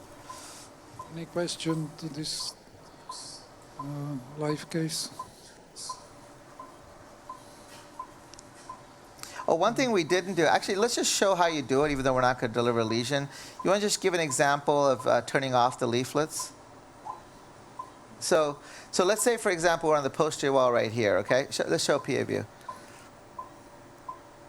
any question to this live case? Oh, one thing we didn't do, actually, let's just show how you do it, even though we're not going to deliver a lesion. You want to just give an example of turning off the leaflets? So let's say, for example, we're on the posterior wall right here, okay? Let's show PA view.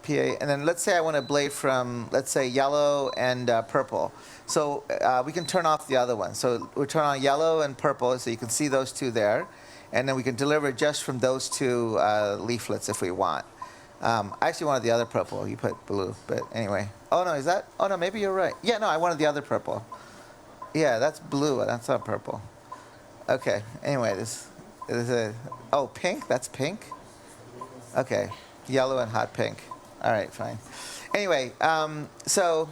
PA, and then let's say I want to ablate from, let's say, yellow and purple. So we can turn off the other one. So we turn on yellow and purple, so you can see those two there. And then we can deliver just from those two leaflets if we want. I actually wanted the other purple. You put blue, but anyway. Oh, no, is that? Oh, no, maybe you're right. Yeah, no, I wanted the other purple. Yeah, that's blue. That's not purple. Okay, anyway, this is a... Oh, pink? That's pink? Okay, yellow and hot pink. All right, fine. Anyway, so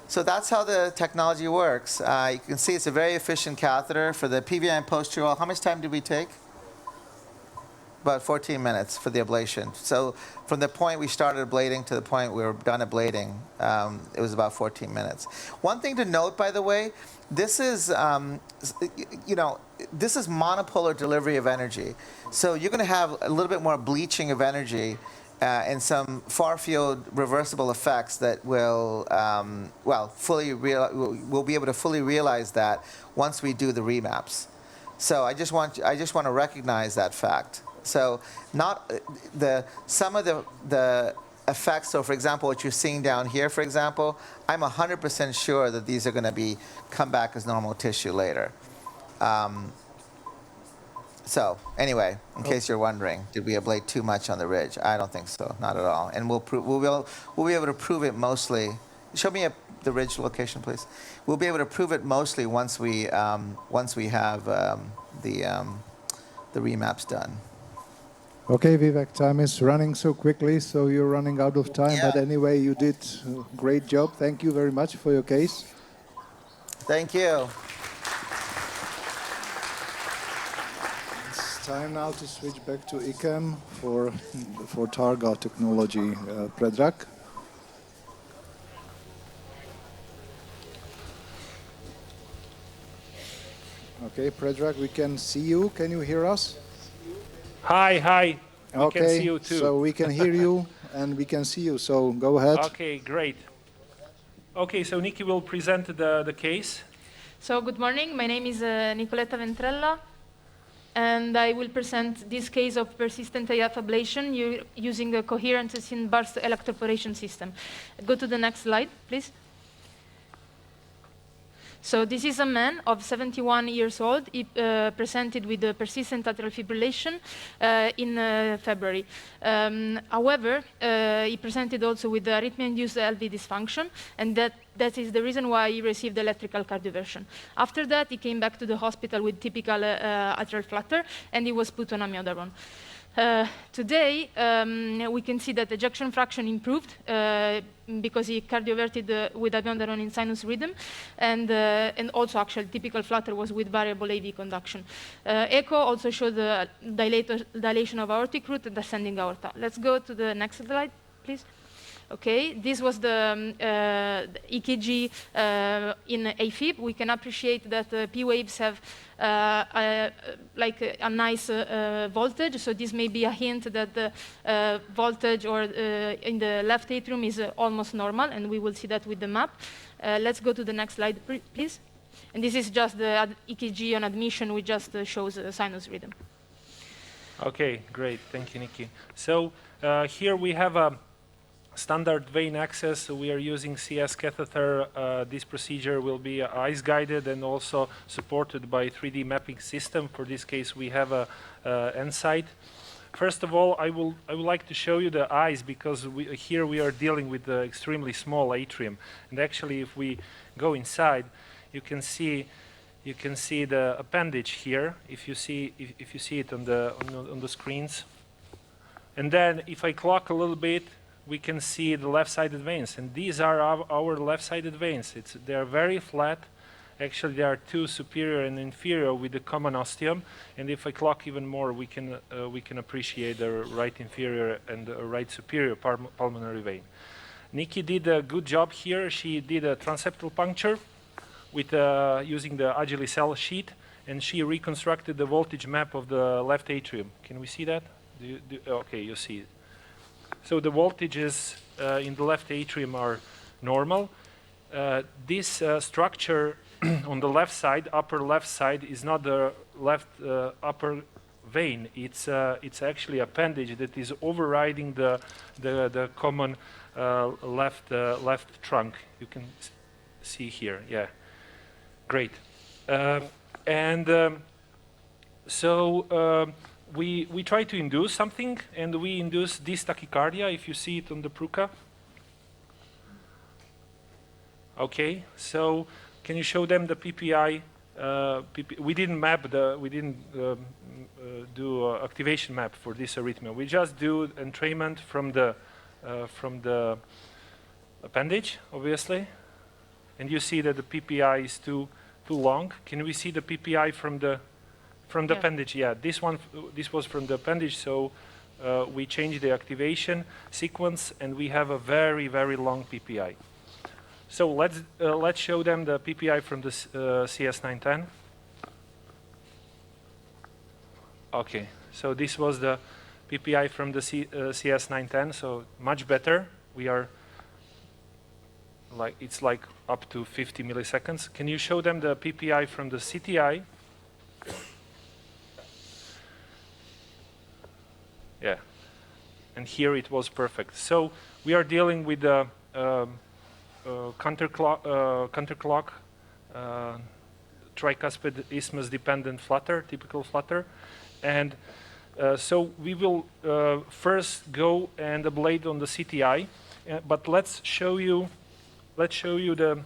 that's how the technology works. You can see it's a very efficient catheter for the PVI and posterior wall. How much time did we take? About 14 minutes for the ablation. So from the point we started ablating to the point we were done ablating, it was about 14 minutes. One thing to note, by the way, this is, this is monopolar delivery of energy. So you're going to have a little bit more bleaching of energy and some far-field reversible effects that will, we'll be able to fully realize that once we do the remaps. So I just want to recognize that fact. So some of the effects. So for example, what you're seeing down here, for example, I'm 100% sure that these are going to come back as normal tissue later. So anyway, in case you're wondering, did we ablate too much on the ridge? I don't think so, not at all. And we'll be able to prove it mostly. Show me the ridge location, please. We'll be able to prove it mostly once we have the remaps done. Okay, Vivek, time is running so quickly, so you're running out of time. Yeah. But anyway, you did a great job. Thank you very much for your case. Thank you. It's time now to switch back to ICAM for Targa technology. Predrag. Okay, Predrag, we can see you. Can you hear us? Hi. We Okay, can see you too. so we can hear you and we can see you. So go ahead. Okay, great. Okay, so Nikki will present the case. So good morning. My name is Nicoletta Ventrella, and I will present this case of persistent AF ablation using a coherent SYN burst electroporation system. Go to the next slide, please. So this is a man of 71 years old. He presented with persistent atrial fibrillation in February. However, he presented also with arrhythmia-induced LV dysfunction, and that is the reason why he received electrical cardioversion. After that, he came back to the hospital with typical atrial flutter, and he was put on amiodarone. Today, we can see that ejection fraction improved because he cardioverted with amiodarone in sinus rhythm, and also actually typical flutter was with variable AV conduction. Echo also showed the dilation of aortic root and ascending aorta. Let's go to the next slide, please. Okay, this was the EKG in AFib. We can appreciate that P waves have like a nice voltage, so this may be a hint that the voltage or in the left atrium is almost normal, and we will see that with the map. Let's go to the next slide, please. And this is just the EKG on admission, which just shows sinus rhythm. Okay, great. Thank you, Nikki. So here we have a standard vein access. So we are using CS catheter. This procedure will be eyes guided and also supported by 3D mapping system. For this case, we have a EnSight. First of all, I would like to show you the eyes, because here we are dealing with the extremely small atrium. And actually, if we go inside, you can see the appendage here. If you see it on the screens, and then if I clock a little bit, we can see the left-sided veins, and these are our left-sided veins. They are very flat. Actually, there are two superior and inferior with the common ostium, and if I clock even more, we can appreciate the right inferior and the right superior pulmonary vein. Nikki did a good job here. She did a transeptal puncture with using the Agilicel sheet, and she reconstructed the voltage map of the left atrium. Can we see that? Okay, you see it. So the voltages in the left atrium are normal. This structure on the left side, upper left side, is not the left upper vein. It's actually appendage that is overriding the common left trunk. You can see here. Yeah, great. We try to induce something, and we induce this tachycardia, if you see it on the Pruka. Okay, so can you show them the PPI? We didn't map do activation map for this arrhythmia. We just do entrainment from the appendage, obviously, and you see that the PPI is too long. Can we see the PPI from the appendage? Yeah, this was from the appendage, so we changed the activation sequence, and we have a very, very long PPI. So let's show them the PPI from the CS910. Okay, so this was the PPI from the CS910, so much better. We are like, it's like up to 50 milliseconds. Can you show them the PPI from the CTI? Yeah, and here it was perfect. So we are dealing with the counterclock tricuspid isthmus dependent flutter, typical flutter. And so we will first go and ablate on the CTI, but let's show you the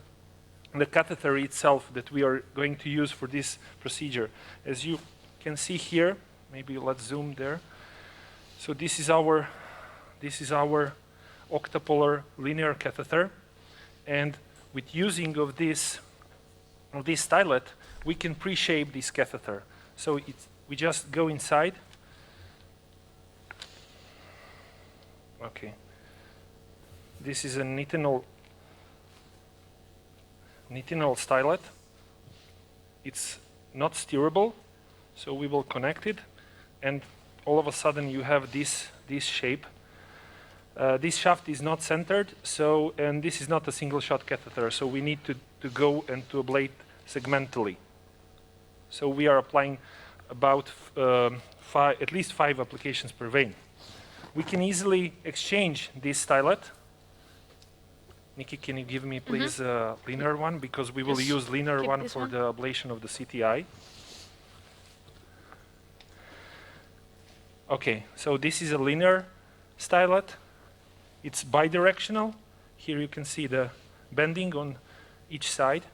catheter itself that we are going to use for this procedure. As you can see here, maybe let's zoom there. So this is our octapolar linear catheter, and with using of this stylet, we can pre-shape this catheter. So we just go inside. Okay. This is a nitinol stylet. It's not steerable, so we will connect it, and all of a sudden you have this shape. This shaft is not centered, so, and this is not a single shot catheter, so we need to go and to ablate segmentally. So we are applying about at least 5 applications per vein. We can easily exchange this stylet. Nikki, can you give me please a linear one, because we will use linear one for the ablation of the CTI. Okay, so this is a linear stylet. It's bidirectional. Here you can see the bending on each side.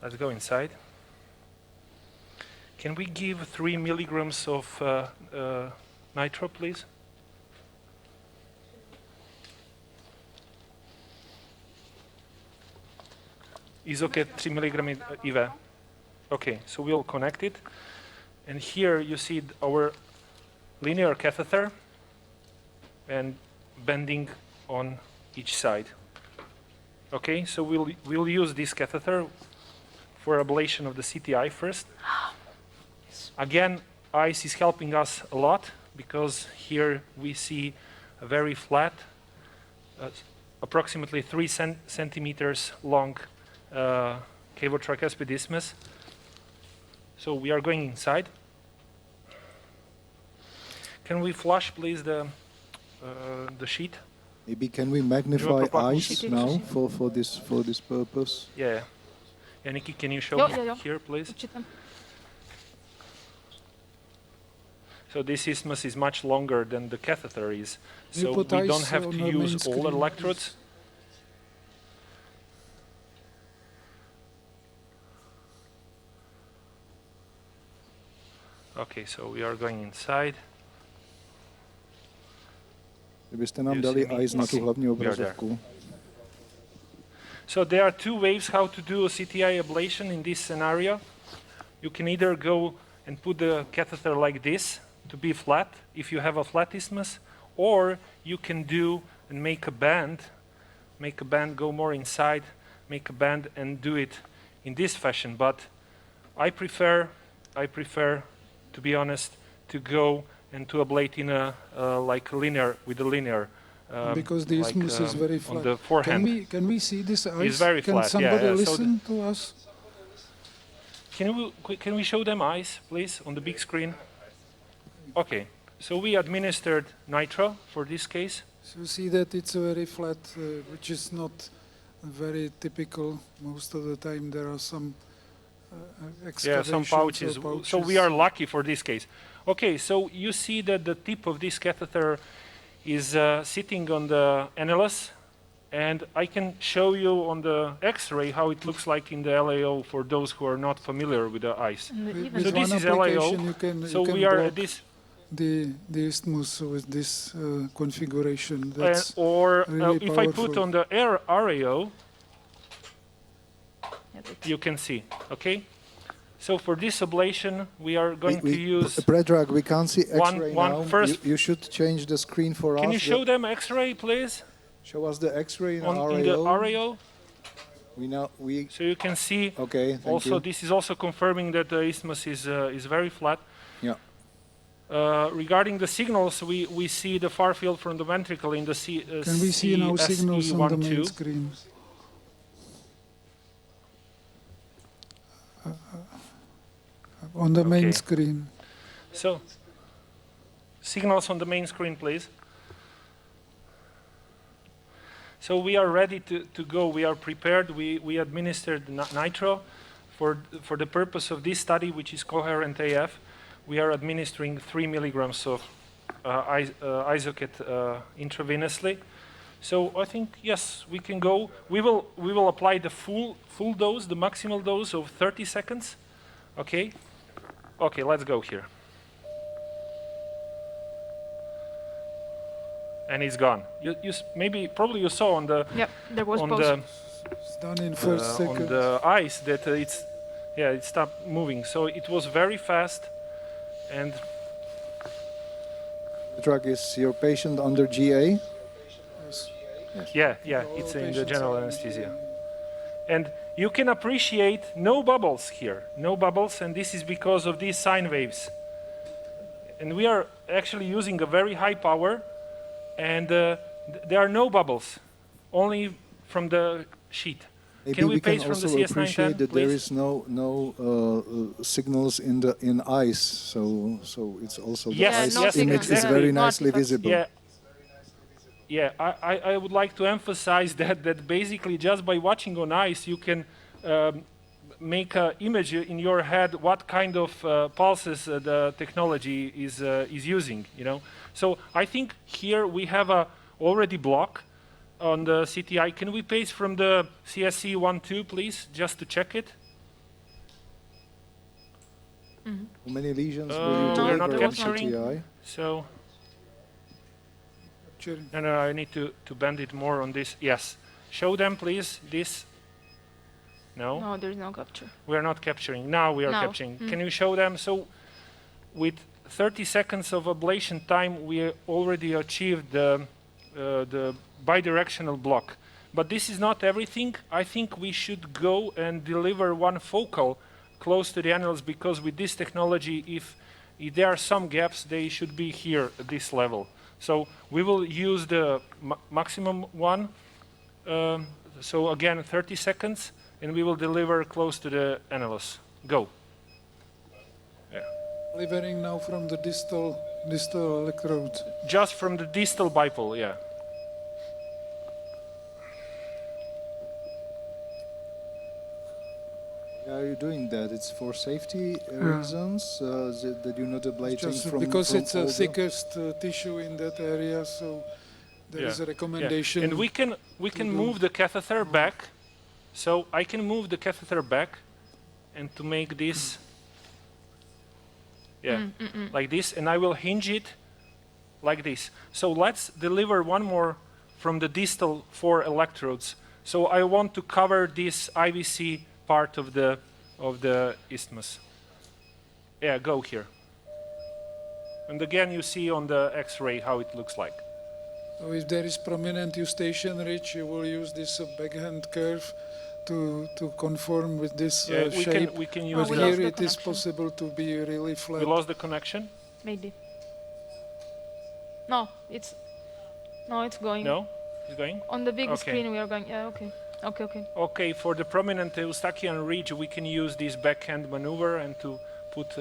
Let's go inside. Can we give 3 milligrams of nitro, please? Is okay, 3 milligram IV. Okay, so we'll connect it. And here you see our linear catheter and bending on each side. Okay, so we'll use this catheter for ablation of the CTI first. Again, ice is helping us a lot, because here we see a very flat, approximately 3 centimeters long cavotricuspid isthmus. So we are going inside. Can we flush, please, the sheet? Maybe can we magnify ice now for this purpose? Yeah. Nikki, can you show me here, please? So this isthmus is much longer than the catheter is, so we don't have to use all electrodes. Okay, so we are going inside. Kdybyste nám dali ice na tu hlavní obrazovku. So there are 2 ways how to do a CTI ablation in this scenario. You can either go and put the catheter like this to be flat, if you have a flat isthmus, or you can do and make a band, go more inside, make a band and do it in this fashion. But I prefer, to be honest, to go and to ablate in a like linear, with a linear. Because the isthmus is very flat. On the forehand. Can we see this ice? It's very flat. Can somebody yeah. listen to us? Can we show them ice, please, on the big screen? Okay. So we administered nitro for this case. So you see that it's very flat, which is not very typical. Most of the time there are some excavations. Yeah, some pouches. So we are lucky for this case. Okay, so you see that the tip of this catheter is sitting on the annulus, and I can show you on the X-ray how it looks like in the LAO for those who are not familiar with the ice. So this is LAO. So we are at this. The isthmus with this configuration. That's or really if powerful. I put on the RAO, you can see. Okay. So for this ablation, we are going to use. Predrag, we can't see X-ray now. First, you should change the screen for us. Can you show them X-ray, please? Show us the X-ray in the RAO. So you can see. Okay. Also, this is also confirming that the isthmus is very flat. Yeah. regarding the signals, we see the far field from the ventricle in the Can we see now signals on the main CSE12. screen? On the main Okay. screen. So, signals on the main screen, please. So we are ready to go. We are prepared. We administered nitro for the purpose of this study, which is coherent AF. We are administering 3 milligrams of isoket intravenously. So I think yes, we can go. We will apply the full dose, the maximal dose of 30 seconds. Okay. Okay, let's go here. And it's gone. Probably you saw on the Yep, there was on pause. the It's done in first on second. the ice that it stopped moving. So it was very fast, and The drug is your patient under GA. yeah, All it's in the patients general are anesthesia. And you can appreciate no bubbles here, no bubbles, and this is because of these sine waves. And we are actually using a very high power, and there are no bubbles, only from the sheet. Maybe Can we we paste can from the also CS910, appreciate that there please? is no signals in ice, so it's also Yes, the ice no image signals, is yeah. very No nicely artifacts. visible. Yeah, I would like to emphasize that basically just by watching on ice you can make an image in your head what kind of pulses the technology is using. So I think here we have a already block on the CTI. Can we paste from the CSE12, please, just to check it? How many lesions will we're you deliver not on capturing. CTI? So. Sure. No, I need to bend it more on this. Yes. Show them, please, this. No, No, there's no capture. we are not capturing. Now we are Now. capturing. Can you show them? So with 30 seconds of ablation time, we already achieved the bidirectional block. But this is not everything. I think we should go and deliver one focal close to the annulus, because with this technology, if there are some gaps, they should be here at this level. So we will use the maximum one. So again, 30 seconds, and we will deliver close to the annulus. Go. Delivering now from the distal electrode. Just from the distal bipole, yeah. Why are you doing that? It's for safety reasons that you're not ablating Just from because from it's the all thickest tissue in that area, so there is a recommendation. And we can move the catheter back. So I can move the catheter back, and to make this, like this, and I will hinge it like this. So let's deliver one more from the distal 4 electrodes. So I want to cover this IVC part of the isthmus. Yeah, go here. And again, you see on the X-ray how it looks like. So if there is prominent eustachian ridge, you will use this backhand curve to conform with this shape. We can use But we the, lost here the it is connection. possible to be really we flat. lost the connection. Maybe. No, it's going. No, it's going. On the big Okay. screen we are going. Yeah, okay. Okay. Okay, for the prominent Eustachian ridge, we can use this backhand maneuver and to put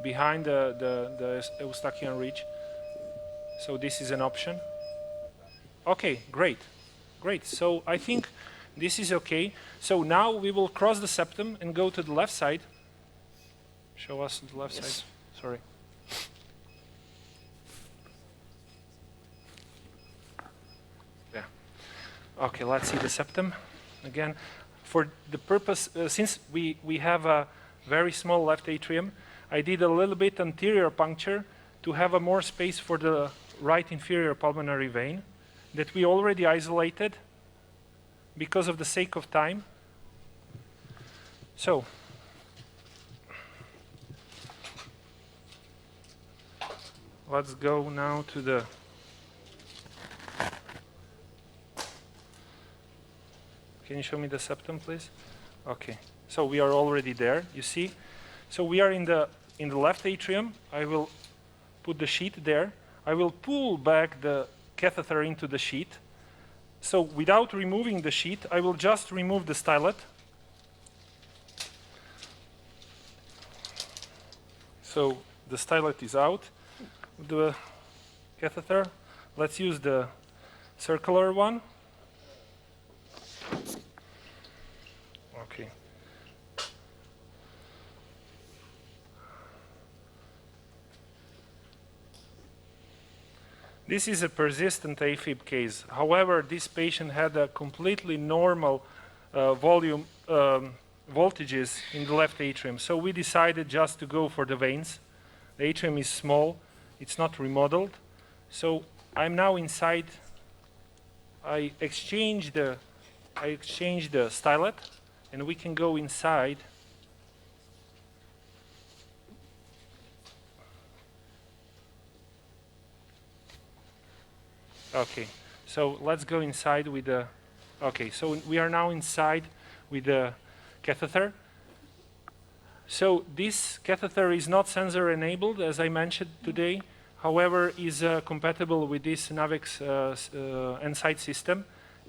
behind the Eustachian ridge. So this is an option. Okay, great. So I think this is okay. So now we will cross the septum and go to the left side. Show us the left side. Sorry. Yeah. Okay, let's see the septum again. For the purpose, since we have a very small left atrium, I did a little bit anterior puncture to have a more space for the right inferior pulmonary vein that we already isolated because of the sake of time. So, let's go now to the Can you show me the septum, please? Okay. So we are already there, you see. So we are in the left atrium. I will put the sheet there. I will pull back the catheter into the sheet. So without removing the sheet, I will just remove the stylet. So the stylet is out. The catheter. Let's use the circular one. Okay. This is a persistent AFib case. However, this patient had a completely normal volume voltages in the left atrium. So we decided just to go for the veins. The atrium is small. It's not remodeled. So I'm now inside. I exchange the stylet, and we can go inside. Okay, so let's go inside with the. Okay, so we are now inside with the catheter. So this catheter is not sensor enabled, as I mentioned today. However, is compatible with this Navex EnSite system,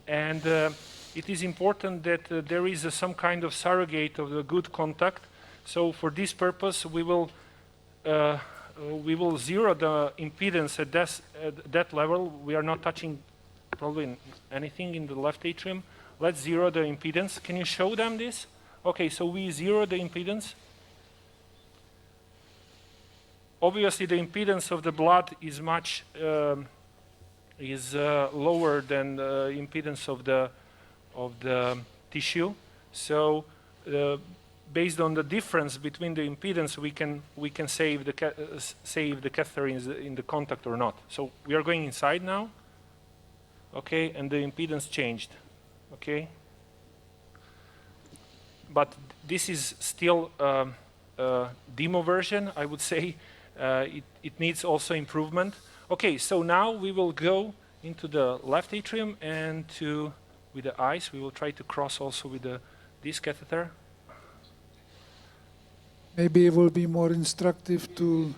and it is important that there is some kind of surrogate of the good contact. So for this purpose, we will zero the impedance at that level. We are not touching probably anything in the left atrium. Let's zero the impedance. Can you show them this? Okay, so we zero the impedance. Obviously, the impedance of the blood is much lower than the impedance of the tissue. So, based on the difference between the impedance, we can save the catheter in the contact or not. So we are going inside now. Okay, and the impedance changed. Okay, but this is still demo version, I would say. It needs also improvement. Okay, so now we will go into the left atrium and with the eyes, we will try to cross also with this catheter. Maybe it will be more instructive to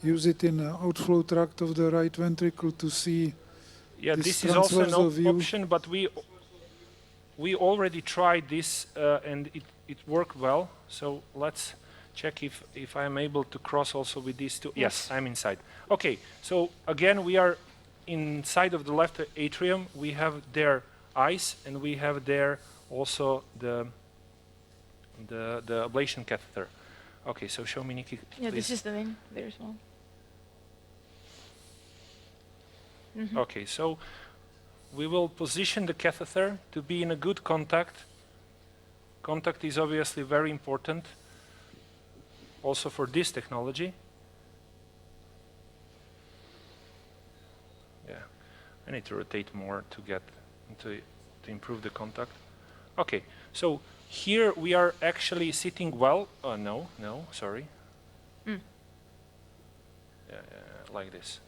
use it in the outflow tract of the right ventricle to see. Yeah, this is also an option, but we already tried this and it worked well. So let's check if I am able to cross also with these two. Yes, I'm inside. Okay, so again, we are inside of the left atrium. We have their eyes, and we have there also the ablation catheter. Okay, so show me, Nikki, please. Yeah, this is the vein, very small. Mm-hmm. Okay, so we will position the catheter to be in a good contact. Contact is obviously very important also for this technology. Yeah, I need to rotate more to improve the contact. Okay, so here we are actually sitting well. Oh, no, sorry. Yeah, like this.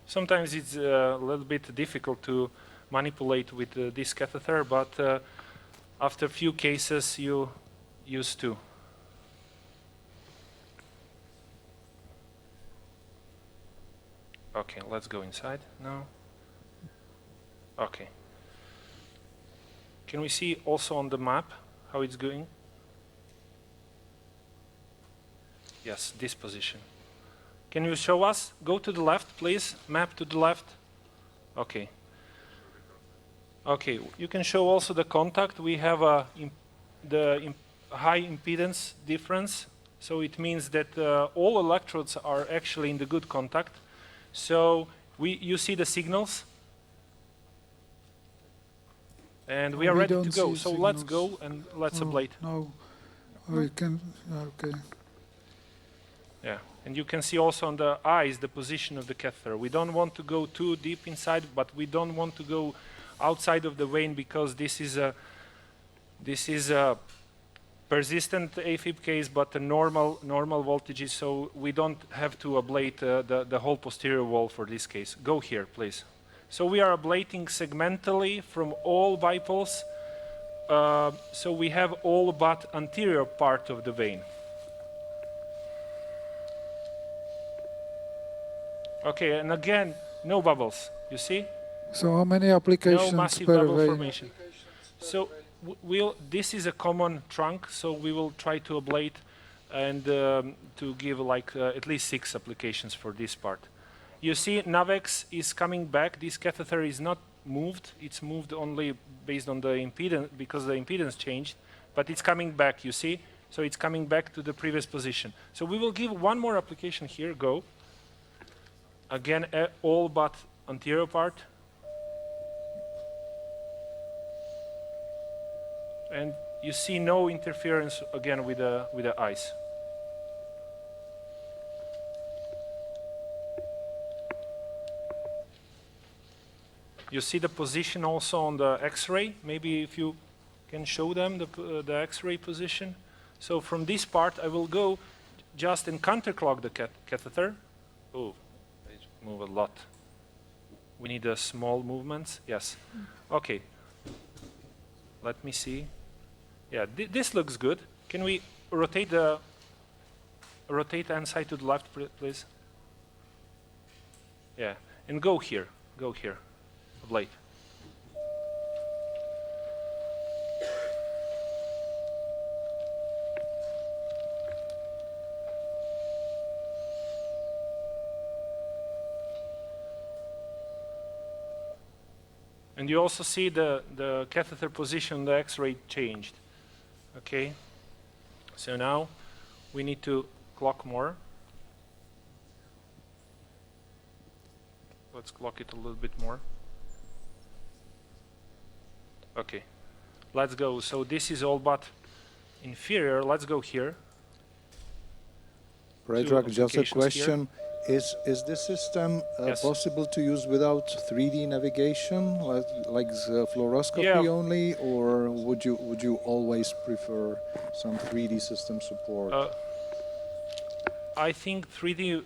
Sometimes it's a little bit difficult to manipulate with this catheter, but after a few cases you used to. Okay, let's go inside now. Okay. Can we see also on the map how it's going? Yes, this position. Can you show us? Go to the left, please. Map to the left. Okay. Okay, you can show also the contact. We have the high impedance difference. So it means that all electrodes are actually in the good contact. So you see the signals. And we are ready to go. So let's go and let's ablate. No, we can, okay. Yeah, and you can see also on the eyes the position of the catheter. We don't want to go too deep inside, but we don't want to go outside of the vein because this is a persistent AFib case, but a normal voltages, so we don't have to ablate the whole posterior wall for this case. Go here, please. So we are ablating segmentally from all bipoles, so we have all but anterior part of the vein. Okay, and again, no bubbles. You see? So how many No applications massive per bubble vein? formation. So this is a common trunk, so we will try to ablate and to give like at least 6 applications for this part. You see, Navex is coming back. This catheter is not moved. It's moved only based on the impedance, because the impedance changed, but it's coming back, you see? So it's coming back to the previous position. So we will give one more application here, go. Again, all but anterior part. And you see no interference again with the eyes. You see the position also on the X-ray. Maybe if you can show them the X-ray position. So from this part, I will go just and counterclock the catheter. Oh, it move a lot. We need small movements. Yes. Okay. Let me see. Yeah, this looks good. Can we rotate the hand side to the left, please? Yeah, and go here. Go here. Ablate. And you also see the catheter position, the X-ray changed. Okay, so now we need to clock more. Let's clock it a little bit more. Okay, let's go. So this is all but inferior. Let's go here. Predrag, just a question. Here. Is this system Yes. possible to use without 3D navigation, like fluoroscopy Yeah. only, or would you always prefer some 3D system support? I think 3D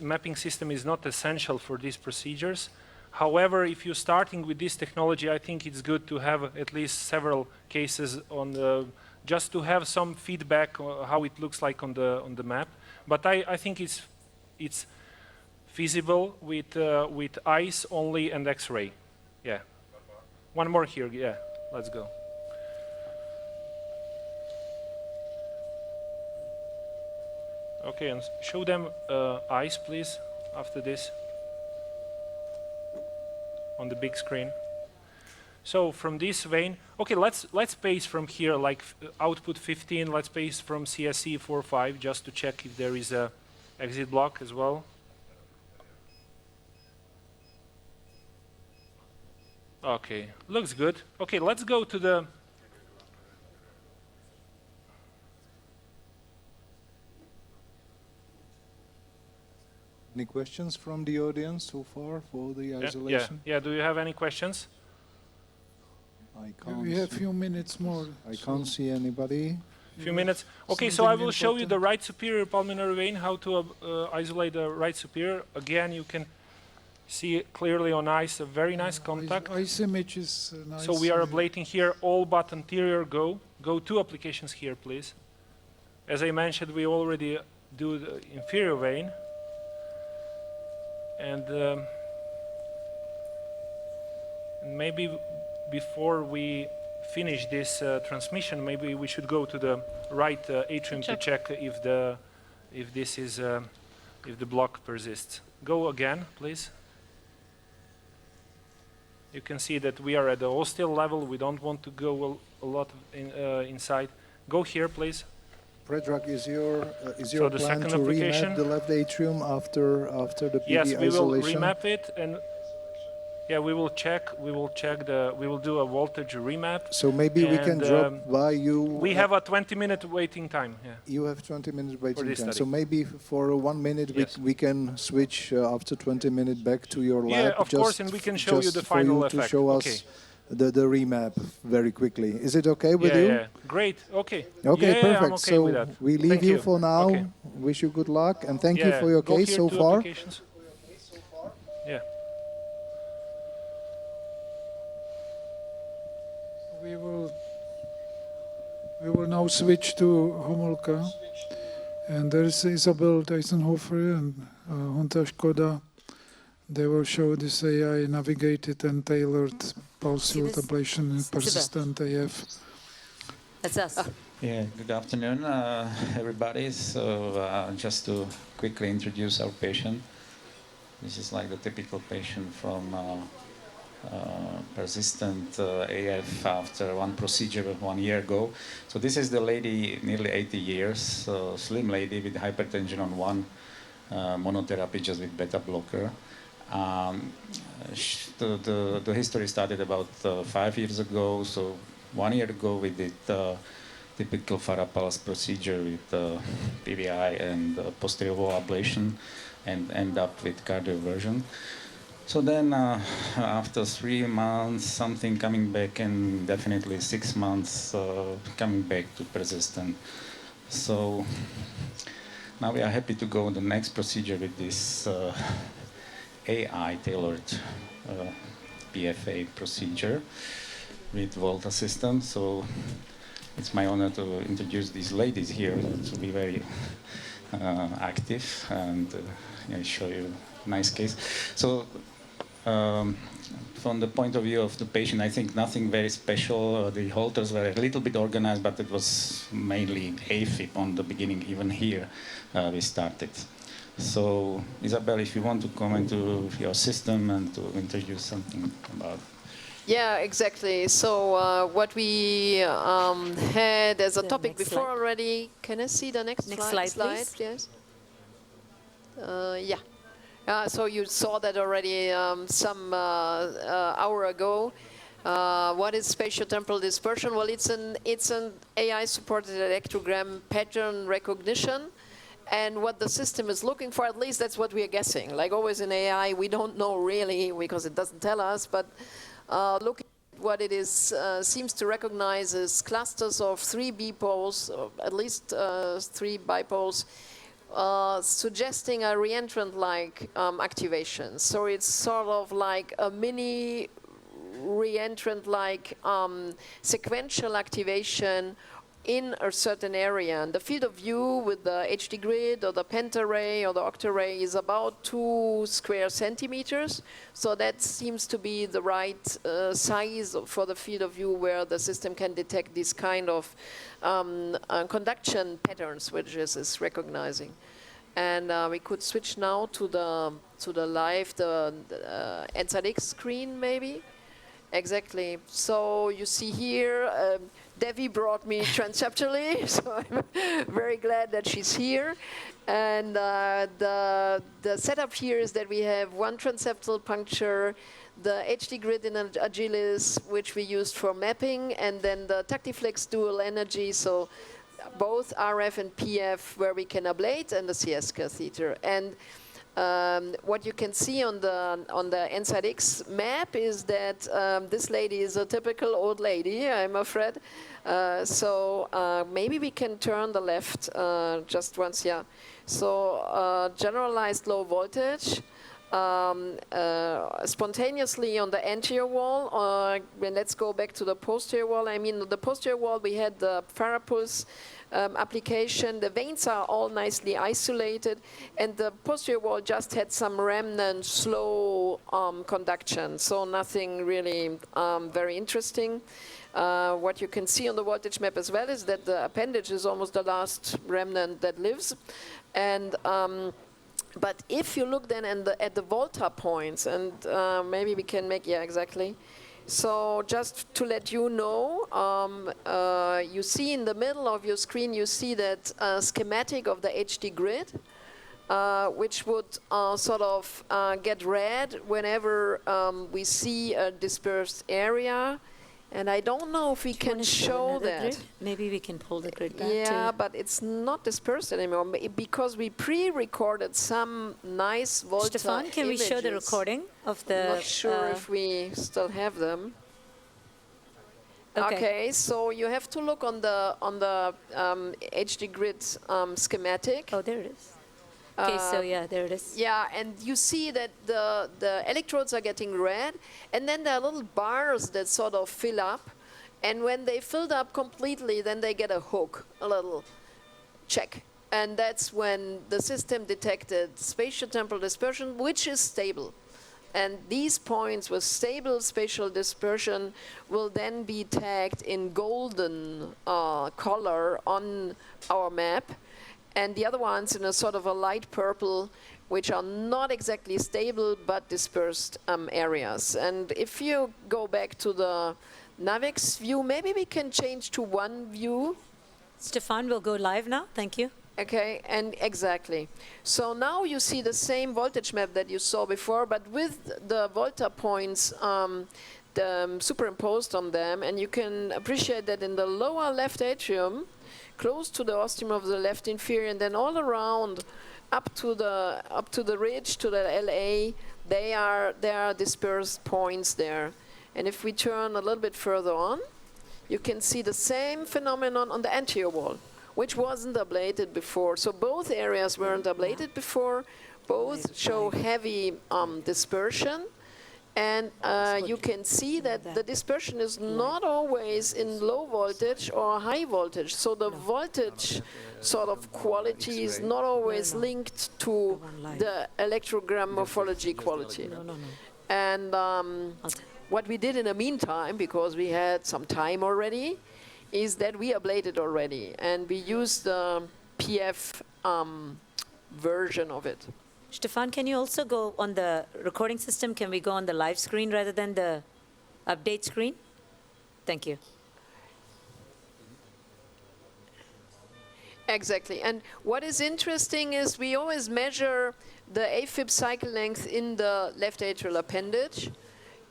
mapping system is not essential for these procedures. However, if you're starting with this technology, I think it's good to have at least several cases on the, just to have some feedback on how it looks like on the map. But I think it's feasible with eyes only and X-ray. Yeah. One more here. Yeah. Let's go. Okay, and show them eyes, please, after this on the big screen. So from this vein, okay, let's pace from here, like output 15. Let's pace from CSE 4.5 just to check if there is a exit block as well. Okay, looks good. Okay, let's go to the. Any questions from the audience so far for the isolation? Yeah. Do you have any questions? I can't. We have a few minutes more. I can't see anybody. Few minutes. Okay, so I Something will show you important? the right superior pulmonary vein, how to isolate the right superior. Again, you can see clearly on ice, a very nice contact. Ice image is nice. So we are ablating here, all but anterior go. Go 2 applications here, please. As I mentioned, we already do the inferior vein. And maybe before we finish this transmission, maybe we should go to the right atrium to check if the block persists. Go again, please. You can see that we are at the ostial level. We don't want to go a lot inside. Go here, please. Predrag, is your So the plan second to application? remap the left atrium after the PD Yes, we will isolation? remap it, and yeah, we will do a voltage remap. So maybe we can and, drop by you. We have a 20-minute waiting time. Yeah. You have 20 minutes waiting this time. study. So maybe for 1 minute Yes. we can switch after 20 minutes back to your lab. Yeah, of just course, and we can show you just the for final you effect. to show us Okay. the remap very quickly. Is it okay with you? Yeah, great. Okay. Okay, Yeah, perfect. I'm okay so with that. we leave Thank you for now. Okay. Wish you good luck and thank you Yeah, for your go case here, so 2 far. applications. Yeah. We will now switch to Homolka, and there is Isabel Deisenhofer and Honta Škoda they will show this AI navigated and tailored pulse field this? ablation in persistent AF. That's us. Yeah, good afternoon, everybody. So just to quickly introduce our patient. This is like the typical patient from persistent AF after one procedure 1 year ago. So this is the lady, nearly 80 years, slim lady with hypertension on one, monotherapy just with beta blocker. The history started about 5 years ago. So 1 year ago we did typical Farapulse procedure with PVI and posterior wall ablation and end up with cardioversion. So then after 3 months, something coming back, and definitely 6 months coming back to persistent. So now we are happy to go on the next procedure with this AI-tailored PFA procedure with Volta system. So it's my honor to introduce these ladies here to be very active and show you a nice case. So from the point of view of the patient, I think nothing very special. The halters were a little bit organized, but it was mainly AFib on the beginning. Even here we started. So Isabel, if you want to comment to your system and to introduce something about. Yeah, exactly. So what we had as a The topic next before slide. already. Can I see the next slide, please. Yes. Yeah. So you saw that already some hour ago. What is spatiotemporal dispersion? Well, it's an AI-supported electrogram pattern recognition. And what the system is looking for, at least that's what we are guessing. Like always in AI, we don't know really because it doesn't tell us. But looking at what it is, seems to recognize is clusters of 3 bipoles, or at least 3 bipoles, suggesting a reentrant-like activation. So it's sort of like a mini reentrant-like sequential activation in a certain area. And the field of view with the HD grid or the pentarray or the octarray is about 2 square centimeters. So that seems to be the right size for the field of view where the system can detect this kind of conduction patterns, which is recognizing. And we could switch now to the live, the NZX screen maybe. Exactly. So you see here, Devi brought me transeptally, so I'm very glad that she's here. And the setup here is that we have 1 transeptal puncture, the HD grid in Agilis, which we used for mapping, and then the Tactiflex dual energy, so both RF and PF where we can ablate, and the CS catheter. And what you can see on the NZX map is that this lady is a typical old lady, I'm afraid. So maybe we can turn the left just once, yeah. So generalized low voltage, spontaneously on the anterior wall. Let's go back to the posterior wall. I mean, the posterior wall, we had the Farapulse application. The veins are all nicely isolated, and the posterior wall just had some remnant slow conduction, so nothing really very interesting. What you can see on the voltage map as well is that the appendage is almost the last remnant that lives. And but if you look then at the Volta points, and maybe we can make, yeah, exactly. So just to let you know, you see in the middle of your screen, you see that schematic of the HD grid, which would sort of get red whenever we see a dispersed area. And I don't know if we can show that. Grid? Maybe we can pull the grid back. Yeah, but it's not dispersed anymore because we pre-recorded some nice Volta Stefan, can we show the recording of the? I'm not sure if we still have them. Okay, so you have to look on the HD grid schematic. Oh, there it is. Okay, so yeah, there it is. Yeah, and you see that the electrodes are getting red, and then there are little bars that sort of fill up, and when they filled up completely, then they get a hook, a little check. And that's when the system detected spatiotemporal dispersion, which is stable. and these points with stable spatial dispersion will then be tagged in golden color on our map, and the other ones in a sort of a light purple, which are not exactly stable but dispersed areas. And if you go back to the NAVIX view, maybe we can change to one view. Stefan will go live now. Thank you. Okay, and exactly. So now you see the same voltage map that you saw before, but with the Volta points superimposed on them, and you can appreciate that in the lower left atrium, close to the ostium of the left inferior, and then all around, up to the ridge, to the LA, there are dispersed points there. And if we turn a little bit further on, you can see the same phenomenon on the anterior wall, which wasn't ablated before. So both areas weren't ablated before. Both show heavy dispersion. And you can see that the dispersion is not always in low voltage or high voltage. So the voltage sort of quality is not always linked to the electrogram morphology quality. And what we did in the meantime, because we had some time already, is that we ablated already, and we used the PF version of it. Stefan, can you also go on the recording system? Can we go on the live screen rather than the update screen? Thank you. Exactly. And what is interesting is we always measure the AFib cycle length in the left atrial appendage.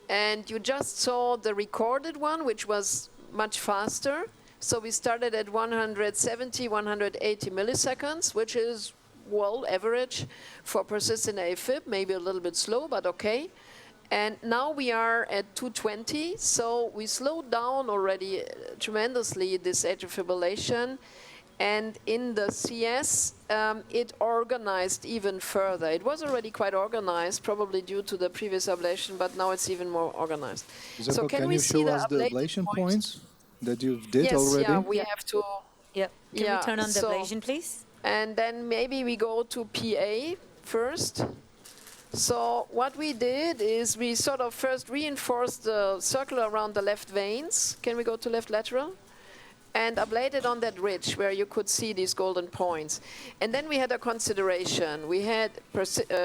And you just saw the recorded one, which was much faster. So we started at 170, 180 milliseconds, which is, well, average for persistent AFib, maybe a little bit slow, but okay. And now we are at 220, so we slowed down already tremendously this atrial fibrillation. And in the CS, it organized even further. It was already quite organized, probably due to the previous ablation, but now it's even more organized. So can you show us the ablation points that you did already? Yes, yeah, we have to. Yep. Can we turn on the ablation, please? And then maybe we go to PA first. So what we did is we sort of first reinforced the circle around the left veins. Can we go to left lateral? And ablated on that ridge where you could see these golden points. And then we had a consideration. We had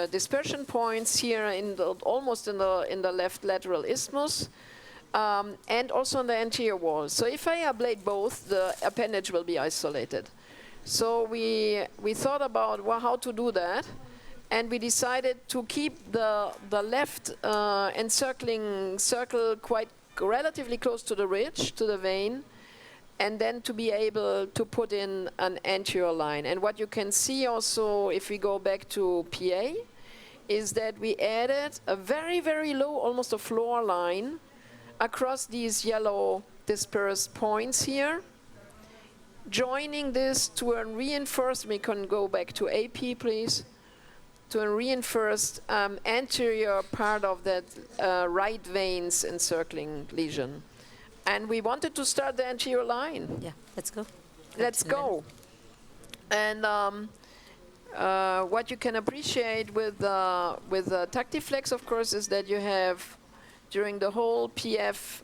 dispersion points here in the, almost in the left lateral isthmus, and also on the anterior wall. So if I ablate both, the appendage will be isolated. So we thought about, well, how to do that. And we decided to keep the left encircling circle quite relatively close to the ridge, to the vein, and then to be able to put in an anterior line. And what you can see also, if we go back to PA, is that we added a very, very low, almost a floor line, across these yellow dispersed points here, joining this to a reinforced, we can go back to AP, please, to a reinforced anterior part of that right veins encircling lesion. And we wanted to start the anterior line. Yeah, let's go. Let's go. And what you can appreciate with TactiFlex, of course, is that you have, during the whole PF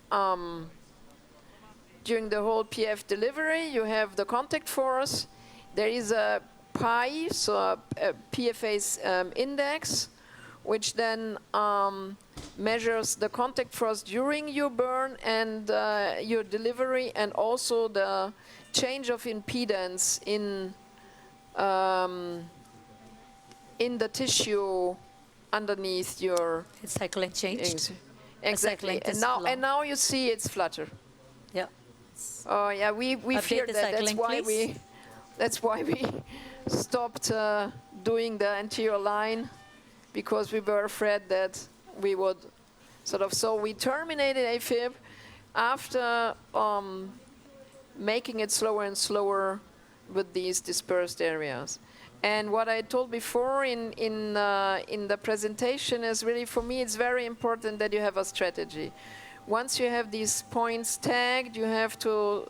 delivery, you have the contact force. There is a pi, so a PFA index, which then measures the contact force during your burn and your delivery, and also the change of impedance in the tissue underneath your. Its cycle length changed. Exactly. And now you see it's flutter. Yeah. Oh yeah, we feared that. That's why we stopped doing the anterior line, because we were afraid that we would sort of. So we terminated AFib after making it slower and slower with these dispersed areas. And what I told before in the presentation is really, for me, it's very important that you have a strategy. Once you have these points tagged, you have to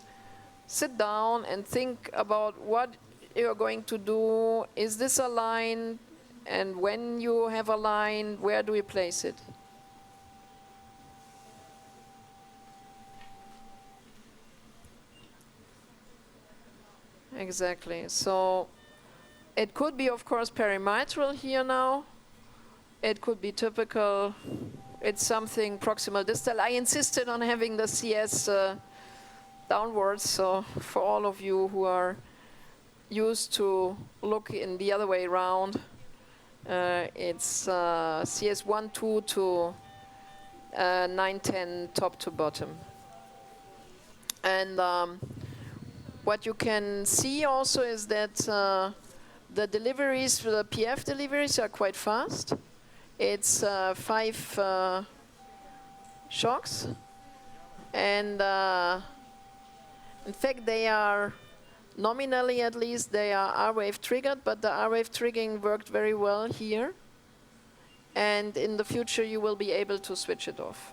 sit down and think about what you're going to do. Is this a line? And when you have a line, where do we place it? Exactly. So it could be, of course, perimitral here now. It could be typical. It's something proximal distal. I insisted on having the CS downwards, so for all of you who are used to look in the other way around, it's CS 1, 2 to 9, 10, top to bottom. And what you can see also is that the deliveries, the PF deliveries are quite fast. It's 5 shocks. And in fact, they are, nominally at least, they are R-wave triggered, but the R-wave triggering worked very well here. And in the future, you will be able to switch it off.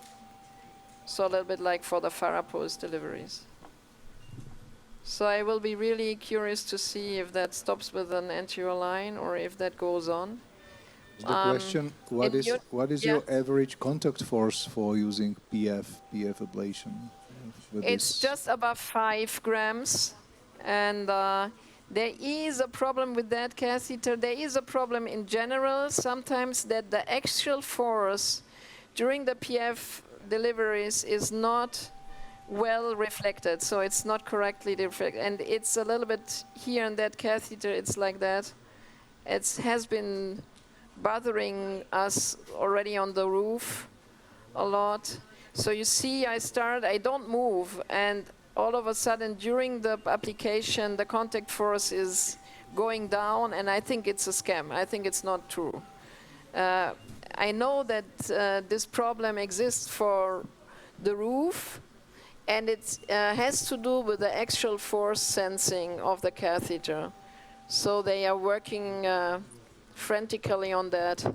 So a little bit like for the Farapulse deliveries. So I will be really curious to see if that stops with an anterior line or if that goes on. The question, what is your average contact force for using PF ablation? It's just above 5 grams. And there is a problem with that catheter. There is a problem in general sometimes that the axial force during the PF deliveries is not well reflected, so it's not correctly reflected. And it's a little bit here in that catheter, it's like that. It has been bothering us already on the roof a lot. So you see, I don't move, and all of a sudden during the application, the contact force is going down, and I think it's a scam. I think it's not true. I know that this problem exists for the roof, and it has to do with the axial force sensing of the catheter. So they are working frantically on that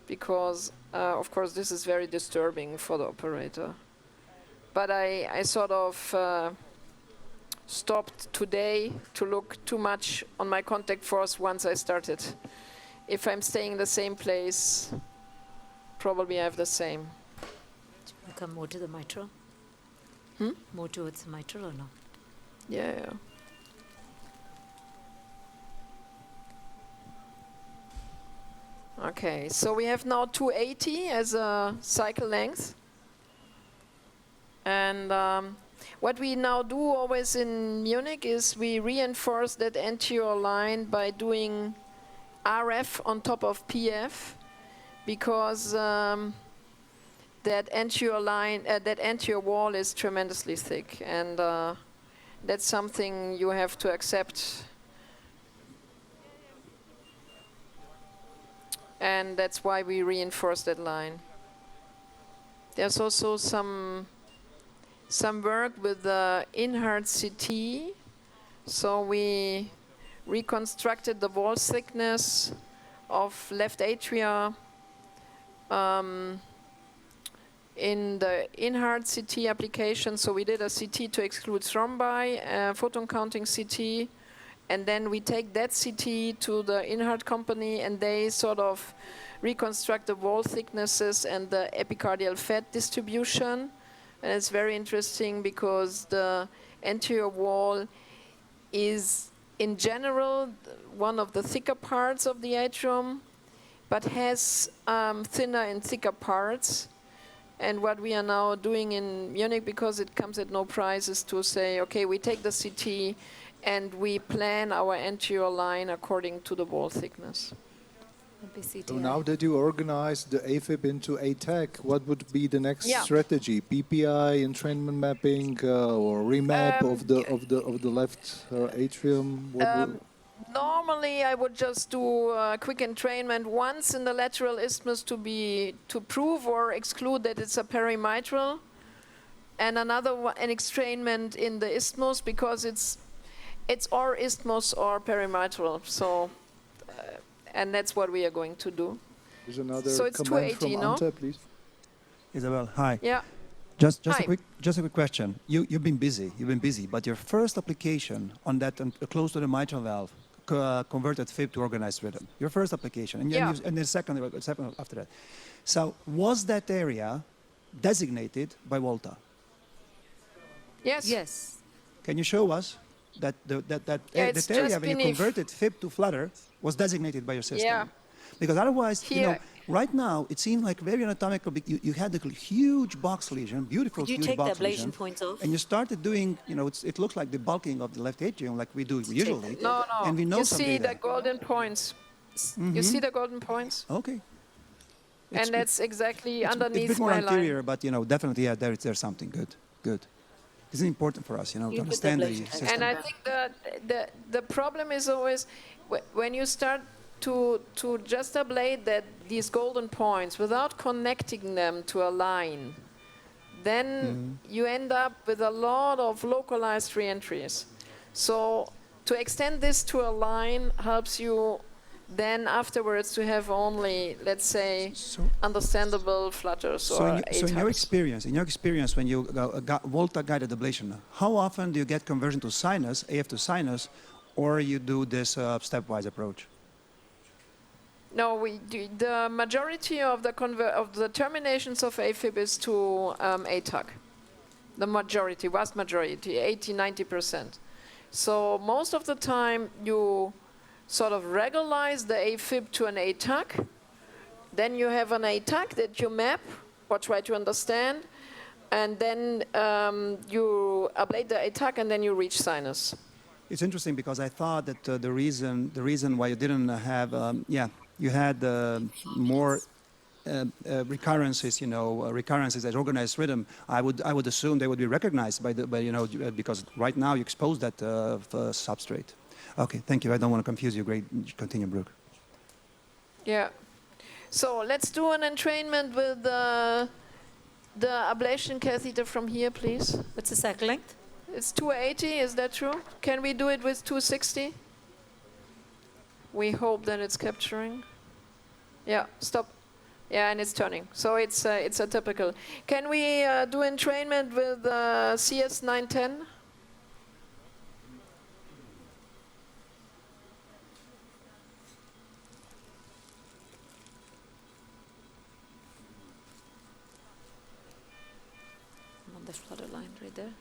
because, of course, this is very disturbing for the operator. But I sort of stopped today to look too much on my contact force once I started. If I'm staying in the same place, probably I have the same. Do you want to come more to the mitral? More towards the mitral or no? Yeah. Okay, so we have now 280 as a cycle length. And what we now do always in Munich is we reinforce that anterior line by doing RF on top of PF, because that anterior line, that anterior wall is tremendously thick, and that's something you have to accept. And that's why we reinforce that line. There's also some work with the in-heart CT. So we reconstructed the wall thickness of left atria in the in-heart CT application. So we did a CT to exclude thrombi, photon counting CT, and then we take that CT to the in-heart company, and they sort of reconstruct the wall thicknesses and the epicardial fat distribution. And it's very interesting because the anterior wall is, in general, one of the thicker parts of the atrium, but has thinner and thicker parts. And what we are now doing in Munich, because it comes at no price, is to say, okay, we take the CT and we plan our anterior line according to the wall thickness. So now that you organize the AFib into ATAC, what would be the next strategy? PPI, entrainment mapping, or remap of the left atrium? Normally, I would just do quick entrainment once in the lateral isthmus to prove or exclude that it's a perimitral, and another one, an entrainment in the isthmus, because it's or isthmus or perimitral. So. And that's what we are going to do. There's another so it's comment 280, from no? Ante, please. Isabel, hi. Yeah. Just hi. a quick question. You've been busy, but your first application on that close to the mitral valve converted fib to organized rhythm. Your first application, and then the second after that. So was that area designated by Volta? Yes. Yes. Can you show us? that the it's area just when you beneath. converted fib to flutter was designated by your system. Yeah. Because otherwise, Here. right now, it seemed like very anatomical. You had a huge box lesion, beautiful, Could you huge take the box ablation lesion. points off? And you started doing, it looks like the bulking of the left atrium like we do usually. No, no. And we know you some see data. the golden points. You see the golden points? Okay. And that's exactly It's a underneath bit more my anterior, line. but definitely, yeah, there's something good. Good. This is important for us, to put the understand the ablation. system. And I think that the problem is always when you start to just ablate these golden points without connecting them to a line, then you end up with a lot of localized reentries. So to extend this to a line helps you then afterwards to have only, let's say, understandable flutters So, or in your ATUCs. experience, when you got Volta guided ablation, how often do you get conversion to sinus, AF to sinus, or you do this stepwise approach? No, we do. The majority of the terminations of AFib is to ATUC. The majority, vast majority, 80–90%. So most of the time you sort of regularize the AFib to an ATUC. Then you have an ATUC that you map or try to understand, and then you ablate the ATUC, and then you reach sinus. It's interesting because I thought that the reason why you didn't have, you had more recurrences, recurrences as organized rhythm. I would assume they would be recognized because right now you expose that substrate. Okay, thank you. I don't want to confuse you. Great, continue, Brooke. Yeah. So let's do an entrainment with the ablation catheter from here, please. What's the cycle length? It's 280, is that true? Can we do it with 260? We hope that it's capturing. Yeah, stop. Yeah, and it's turning. So it's a typical. Can we do entrainment with CS 910? On the flutter line right there.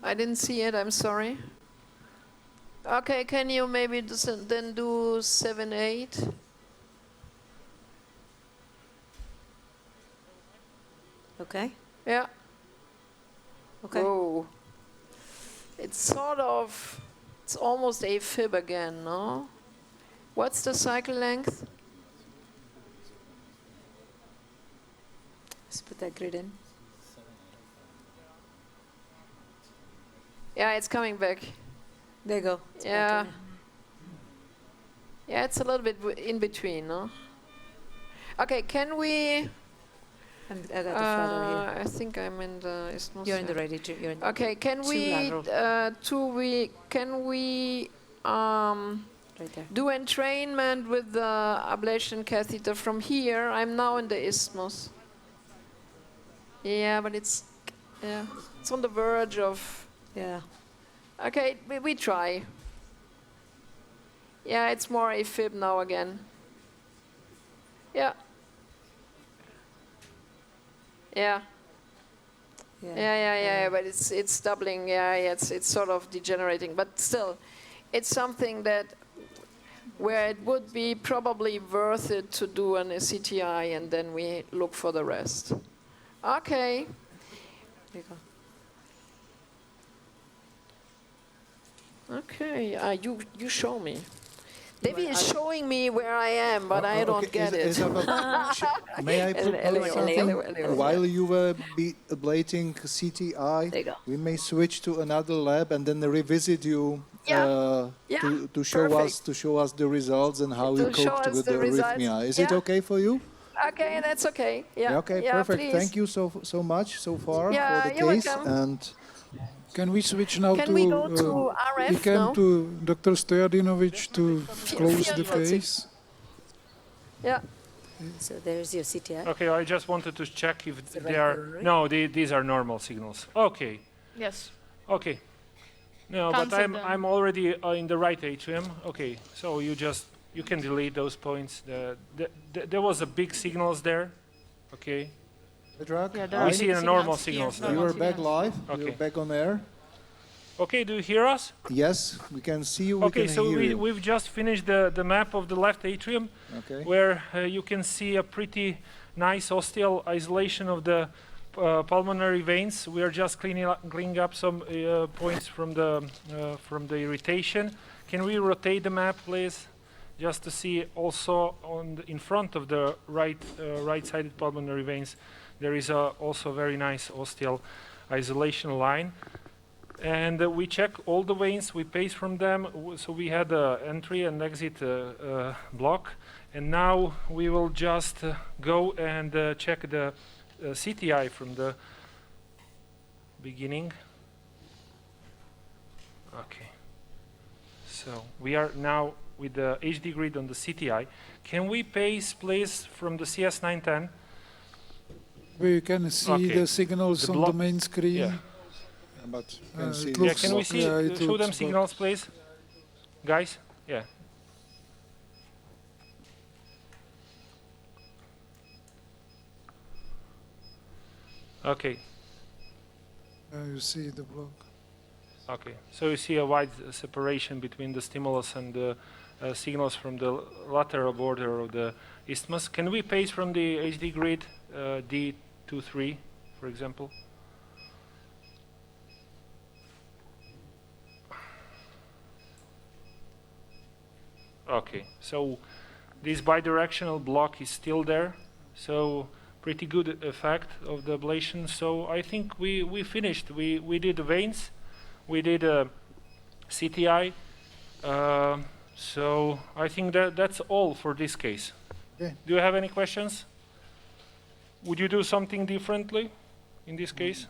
I didn't see it, I'm sorry. Okay, can you maybe then do 7/8? Okay. Yeah. Okay. Whoa. It's almost AFib again, no? What's the cycle length? Let's put that grid in. Yeah, it's coming back. There you go. It's Yeah. back in. Yeah, it's a little bit in between, no? Okay, can we... I got the flutter here. I think I'm in the isthmus. You're in the here. right atrium. You're in Okay, can two we lateral. can we right there. do entrainment with the ablation catheter from here? I'm now in the isthmus. Yeah, but it's on the verge of. Yeah. Okay, we try. Yeah, it's more AFib now again. Yeah. Yeah. Yeah, but it's doubling. Yeah, it's sort of degenerating, but still, it's something that where it would be probably worth it to do an CTI, and then we look for the rest. Okay. There you go. Okay, you show me. David is showing me where I am, but I don't get it. May I propose something? Anyway. While you were ablating CTI, There you go. we may switch to another lab and then revisit you Yeah. to show us the results and how you To show coped us with the the results. arrhythmia. Is it Yeah. okay for you? Okay, that's okay. Yeah. Okay, yeah, perfect. Please. Thank you so much so far Yeah, for the you're case. welcome. And Can we switch now Can to we go to RF we can now? to Dr. Stojadinovic to close the field notes. case? Yeah. So there's your CTI. Okay, I just wanted to check if the they right are. order, right? No, these are normal signals. Okay, Yes. okay. No, but Cancel them. I'm already in the right atrium. Okay, so you can delete those points. There was a big signals there. Okay. Petrarch, Yeah, there We are see big a normal signals. signals Yeah, now. you are normal back signals. live. Okay. You're back on air. Okay, do you hear us? Yes, we can see you. Okay, we can so hear you. we've just finished the map of the left atrium, Okay. where you can see a pretty nice ostial isolation of the pulmonary veins. We are just cleaning up some points from the irritation. Can we rotate the map, please, just to see also in front of the right-sided pulmonary veins, there is also a very nice ostial isolation line. And we check all the veins, we pace from them, so we had an entry and exit block. And now we will just go and check the CTI from the beginning. Okay. So we are now with the HD grid on the CTI. Can we pace, please, from the CS910? We can see the signals on the main screen. Yeah. But can see can we see? Show them signals, please, guys. Yeah. Okay. You see the block. Okay. So you see a wide separation between the stimulus and the signals from the lateral border of the isthmus. Can we pace from the HD grid D23, for example? Okay, so this bidirectional block is still there, so pretty good effect of the ablation. So I think we finished. We did the veins, we did CTI, so I think that's all for this case. Okay. Do you have any questions? Would you do something differently in this case?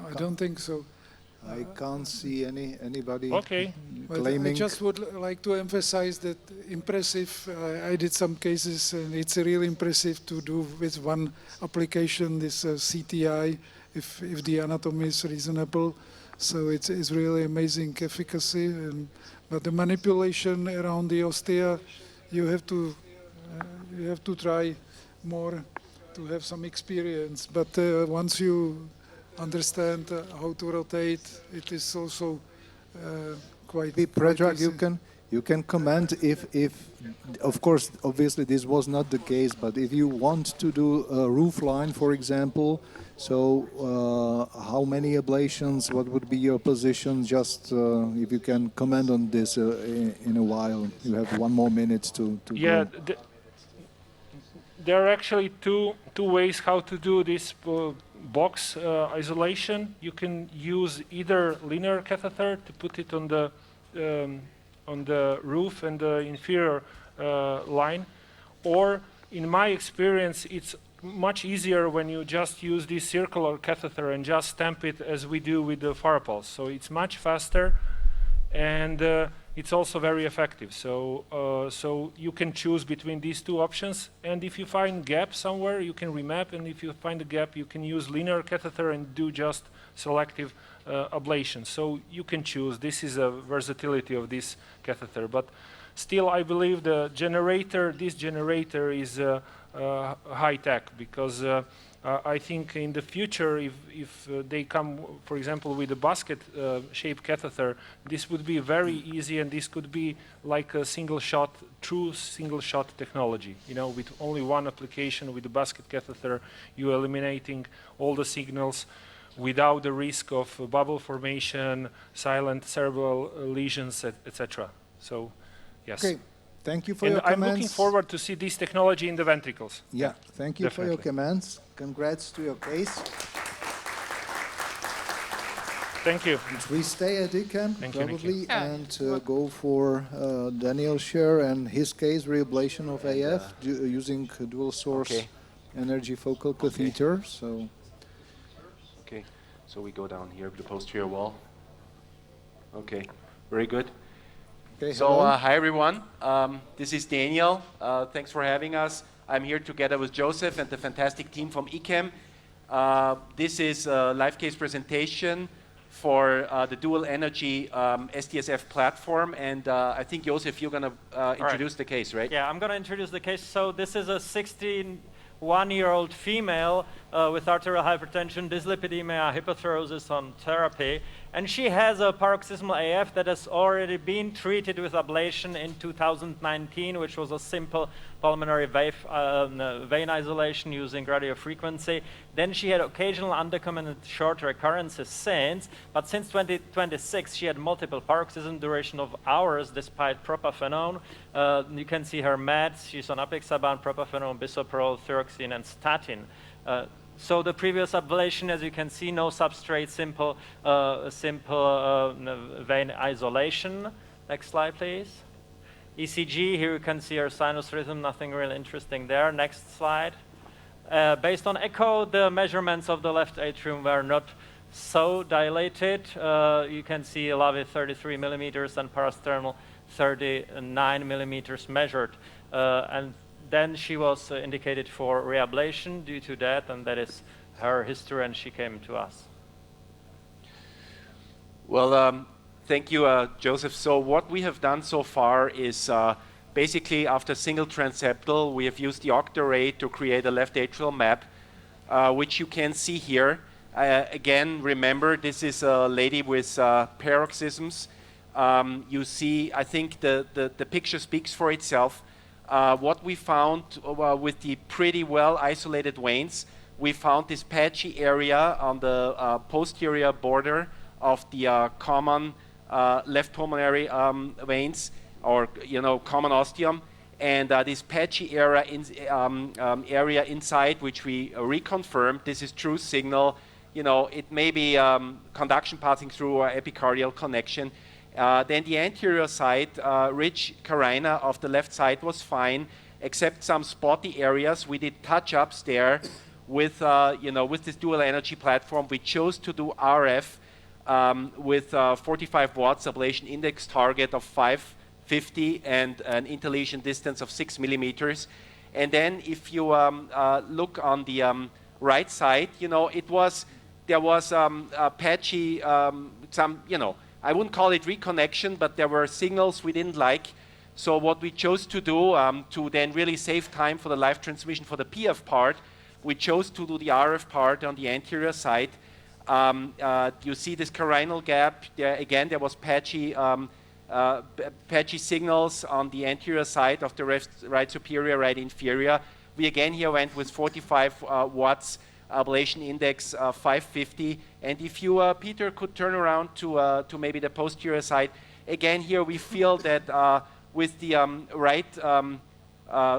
I don't think so. I can't see anybody I claiming. just would like to emphasize that impressive. I did some cases, and it's really impressive to do with one application this CTI, if the anatomy is reasonable. So it's really amazing efficacy. But the manipulation around the ostia, you have to try more to have some experience. But once you understand how to rotate, it is also quite. Predrag, you can comment if of course obviously this was not the case, but if you want to do a roof line, for example, so how many ablations, what would be your position? Just if you can comment on this in a while. You have 1 more minute to yeah, go. There are actually two ways how to do this box isolation. You can use either linear catheter to put it on the roof and the inferior line, or in my experience it's much easier when you just use this circular catheter and just stamp it as we do with the Farapulse. So it's much faster, and it's also very effective. So you can choose between these two options, and if you find gap somewhere, you can remap, and if you find a gap, you can use linear catheter and do just selective ablation. So you can choose. This is a versatility of this catheter, but still I believe this generator is high tech, because I think in the future, if they come, for example, with a basket-shaped catheter, this would be very easy, and this could be like a single-shot, true single-shot technology. You know, with only one application with the basket catheter, you're eliminating all the signals without the risk of bubble formation, silent cerebral lesions, etc. So, yes. Okay. Thank you for your comments. I'm looking forward to see this technology in the ventricles. Yeah, thank you for your comments. Congrats to your case. Thank you. We stay at ICAM probably and go for Daniel Scher and his case, reablation of AF using dual source energy focal catheter. So. Okay, so we go down here to the posterior wall. Okay, very good. Okay, so hi everyone, this is Daniel. Thanks for having us. I'm here together with Joseph and the fantastic team from ICAM. This is a live case presentation for the dual energy SDSF platform, and I think Joseph, you're going to introduce the case, right? Yeah, I'm going to introduce the case. So this is a 61-year-old female with arterial hypertension, dyslipidemia, hypothyrosis on therapy. And she has a paroxysmal AF that has already been treated with ablation in 2019, which was a simple pulmonary vein isolation using radiofrequency. Then she had occasional undocumented short recurrences since, but since 2026 she had multiple paroxysm duration of hours despite propafenone. You can see her meds. She's on apixaban, propafenone, bisoprolol, thyroxine, and statin. So the previous ablation, as you can see, no substrate, simple vein isolation. Next slide, please. ECG, here you can see her sinus rhythm, nothing really interesting there. Next slide. Based on echo, the measurements of the left atrium were not so dilated. You can see LAVI 33 millimeters and parasternal 39 millimeters measured. And then she was indicated for reablation due to that, and that is her history, and she came to us. Well, thank you, Joseph. So what we have done so far is basically after single transeptal, we have used the octarray to create a left atrial map, which you can see here. Again, remember, this is a lady with paroxysms. You see, I think the picture speaks for itself. What we found with the pretty well isolated veins, we found this patchy area on the posterior border of the common left pulmonary veins, or common ostium, and this patchy area inside, which we reconfirmed. This is true signal. It may be conduction passing through or epicardial connection. Then the anterior side, ridge carina of the left side was fine, except some spotty areas. We did touch-ups there with, with this dual energy platform. We chose to do RF with 45 watts ablation index target of 550 and an interlesion distance of 6 millimeters. And then if you look on the right side, there was a patchy, I wouldn't call it reconnection, but there were signals we didn't like. So what we chose to do to then really save time for the live transmission for the PF part, we chose to do the RF part on the anterior side. You see this carinal gap. Again, there was patchy signals on the anterior side of the right superior, right inferior. We again here went with 45 watts ablation index 550. And if you, Peter, could turn around to maybe the posterior side. Again, here we feel that with the right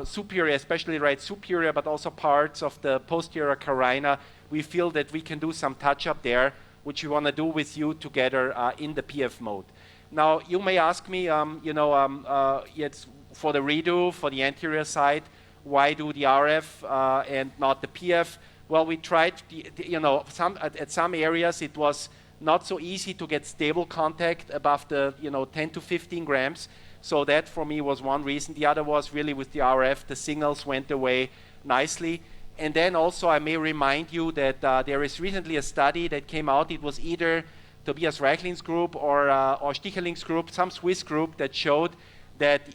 superior, especially right superior, but also parts of the posterior carina, we feel that we can do some touch-up there, which we want to do with you together in the PF mode. Now, you may ask me, it's for the redo, for the anterior side, why do the RF and not the PF? Well, we tried, at some areas it was not so easy to get stable contact above the 10 to 15 grams. So that for me was one reason. The other was really with the RF, the signals went away nicely. And then also I may remind you that there is recently a study that came out. It was either Tobias Reichling's group or Sticheling's group, some Swiss group, that showed that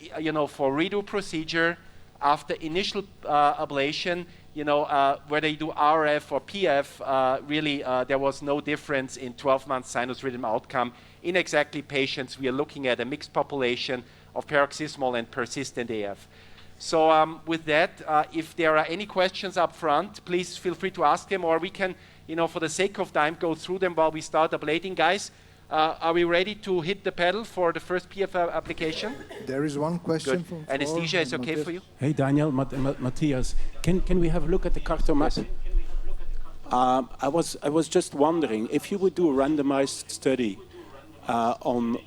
for redo procedure after initial ablation, whether you do RF or PF, really there was no difference in 12-month sinus rhythm outcome in exactly patients. We are looking at a mixed population of paroxysmal and persistent AF. So with that, if there are any questions up front, please feel free to ask them, or we can, for the sake of time, go through them while we start ablating. Guys, are we ready to hit the pedal for the first PF application? There is one question from Anesthesia is okay for you? Hey, Daniel, Matthias, can we have a look at the cartomap? I was just wondering, if you would do a randomized study on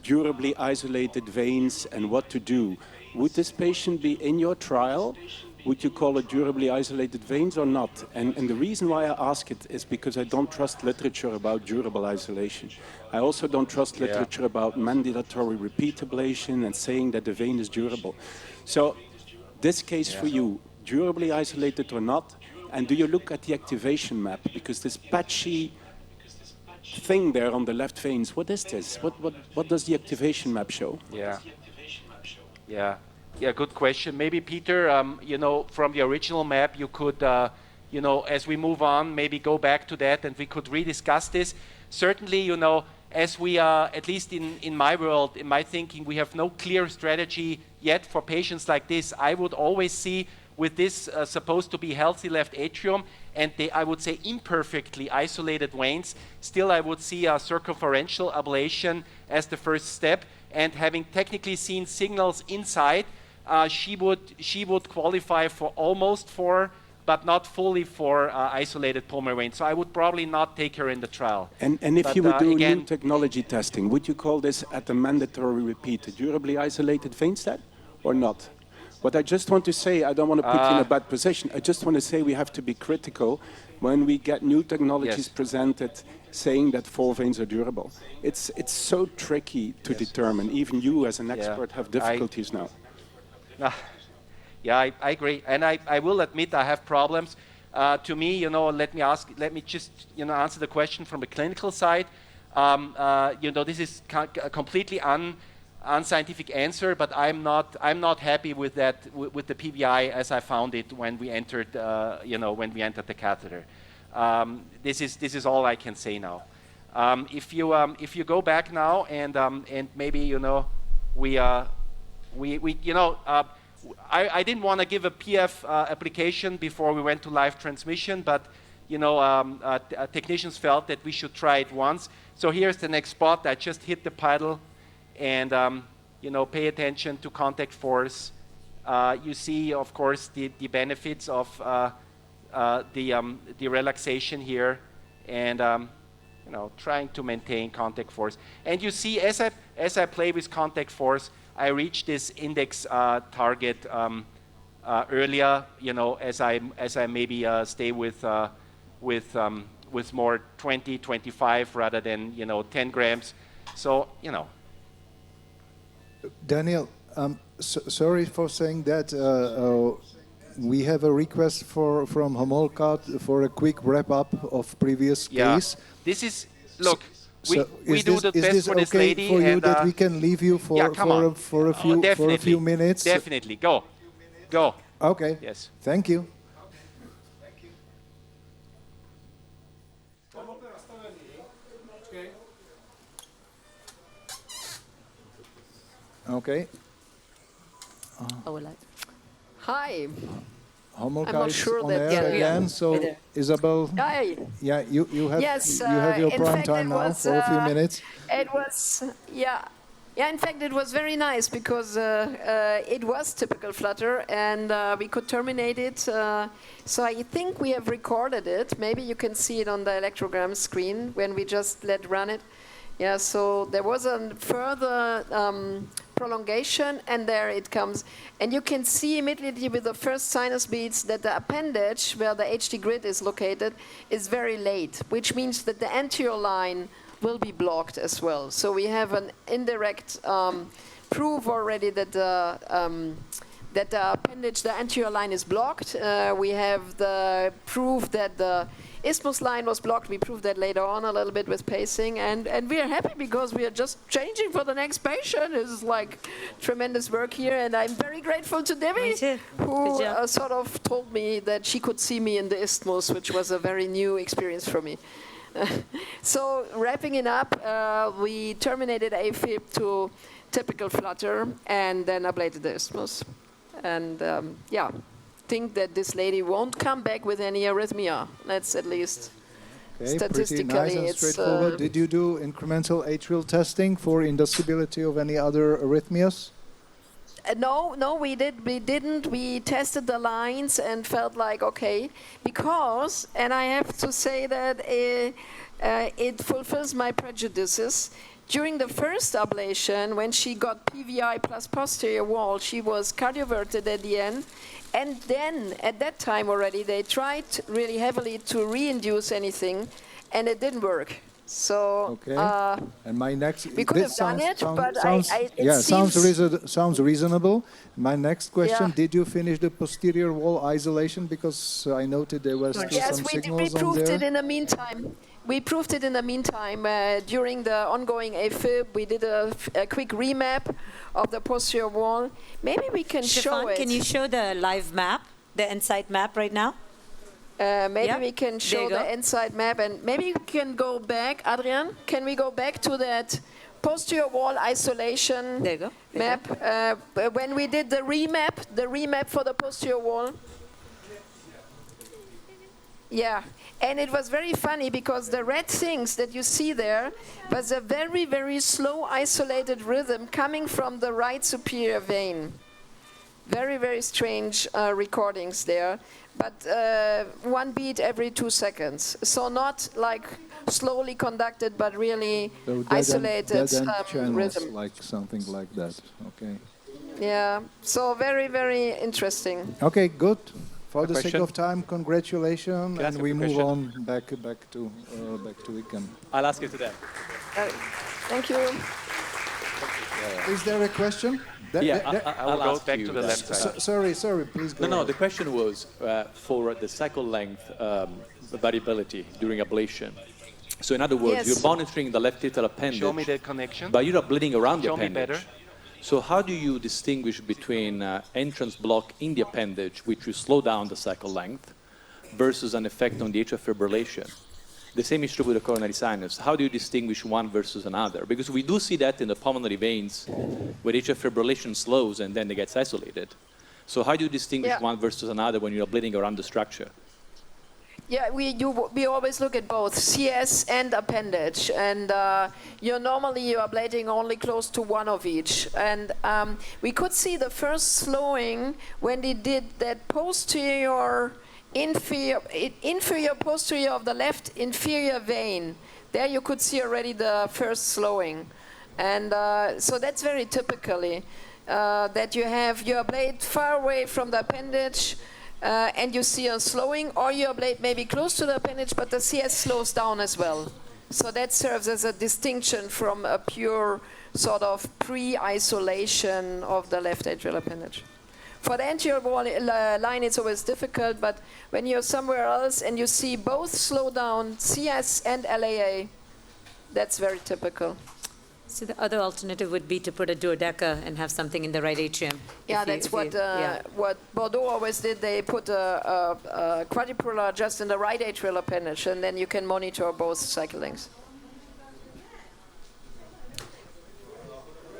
durably isolated veins and what to do, would this patient be in your trial? Would you call it durably isolated veins or not? And the reason why I ask it is because I don't trust literature about durable isolation. I also don't trust literature about mandatory repeat ablation and saying that the vein is durable. So this case for you, durably isolated or not? And do you look at the activation map? Because this patchy thing there on the left veins, what is this? What does the activation map show? Yeah, good question. Maybe Peter, from the original map, you could as we move on, maybe go back to that and we could rediscuss this. Certainly, as we are, at least in my world, in my thinking, we have no clear strategy yet for patients like this. I would always see with this supposed to be healthy left atrium, and I would say imperfectly isolated veins, still I would see a circumferential ablation as the first step, and having technically seen signals inside, she would qualify for almost for, but not fully for isolated pulmonary veins. So I would probably not take her in the trial. And if you would do new technology testing, would you call this at a mandatory repeat a durably isolated vein stat or not? What I just want to say, I don't want to put you in a bad position. I just want to say we have to be critical when we get new technologies presented saying that 4 veins are durable. It's so tricky to determine. Even you as an expert have difficulties now. Yeah, I agree. And I will admit I have problems. To me, let me just answer the question from a clinical side. This is a completely unscientific answer, but I'm not happy with that, with the PVI as I found it when we entered the catheter. This is all I can say now. If you go back now and maybe I didn't want to give a PF application before we went to live transmission, but technicians felt that we should try it once. So here's the next spot. I just hit the pedal, and pay attention to contact force. You see, of course, the benefits of the relaxation here, and trying to maintain contact force. And you see, as I play with contact force, I reach this index target earlier. As I maybe stay with more 20, 25 rather than 10 grams. So Daniel, sorry for saying that. We have a request from Homolka for a quick wrap-up of previous case. This is, look, we do the best for this lady. For you that we can leave you for a few minutes? Definitely, go. Okay. Yes. Thank you. Okay. Hi. Homolka is sure on that air again. So Isabel, Hi. yeah, you have Yes, you have your in prime fact, time it now was, for a few minutes. It was, yeah. In fact, it was very nice because it was typical flutter, and we could terminate it. So I think we have recorded it. Maybe you can see it on the electrogram screen when we just let run it. Yeah, so there was a further prolongation, and there it comes. And you can see immediately with the first sinus beats that the appendage, where the HD grid is located, is very late, which means that the anterior line will be blocked as well. So we have an indirect proof already that the appendage, the anterior line is blocked. We have the proof that the isthmus line was blocked. We proved that later on a little bit with pacing, and we are happy because we are just changing for the next patient. It's like tremendous work here, and I'm very grateful to Debbie, who sort of told me that she could see me in the isthmus, which was a very new experience for me. So wrapping it up, we terminated AFib to typical flutter and then ablated the isthmus. And think that this lady won't come back with any arrhythmia. That's at least statistically. Pretty nice and straightforward. Did you do incremental atrial testing for inducibility of any other arrhythmias? No, we didn't. We tested the lines and felt like, okay, because, and I have to say that it fulfills my prejudices. During the first ablation, when she got PVI plus posterior wall, she was cardioverted at the end. And then, at that time already, they tried really heavily to re-induce anything, and it didn't work. So, and my next, we could have done it, but sounds reasonable. My next question: did you finish the posterior wall isolation? Because I noted there were still some signals on there. Yes, we proved it in the meantime. We proved it in the meantime. During the ongoing AFib, we did a quick remap of the posterior wall. Maybe we can show it. Can you show the live map, the Insight map right now? Maybe we can show the inside map, and maybe we can go back. Adrian, can we go back to that posterior wall isolation map? When we did the remap for the posterior wall. Yeah, and it was very funny because the red things that you see there was a very, very slow isolated rhythm coming from the right superior vein. Very, very strange recordings there, but one beat every 2 seconds. So not like slowly conducted, but really So isolated channels, rhythm. like something like that. Okay. Yeah, so very, very interesting. Okay, good. For the sake question? of time, congratulations, Can I ask and a we move question? on back to Ikem. I'll ask it to them. Thank you. Is there a question? I'll ask back you to the that. left side. Sorry, please go. No, on. the question was for the cycle length variability during ablation. So in other words, Yes. you're monitoring the left atrial appendage. Show me the connection. But you're not bleeding around the Show me appendage. better. So how do you distinguish between entrance block in the appendage, which will slow down the cycle length, versus an effect on the atrial fibrillation? The same is true with the coronary sinus. How do you distinguish one versus another? Because we do see that in the pulmonary veins, where atrial fibrillation slows and then it gets isolated. So how do you distinguish one versus another when you're bleeding around the structure? Yeah, we always look at both CS and appendage, and you're ablating only close to one of each. And we could see the first slowing when they did that posterior inferior posterior of the left inferior vein. There you could see already the first slowing, and so that's very typically that you ablate far away from the appendage. And you see a slowing, or you ablate maybe close to the appendage, but the CS slows down as well. So that serves as a distinction from a pure sort of pre-isolation of the left atrial appendage. For the anterior wall line, it's always difficult, but when you're somewhere else and you see both slow down, CS and LAA, that's very typical. So the other alternative would be to put a duodeca and have something in the right atrium. Yeah, that's what Bordeaux always did. They put a quadripolar just in the right atrial appendage, and then you can monitor both cycle lengths.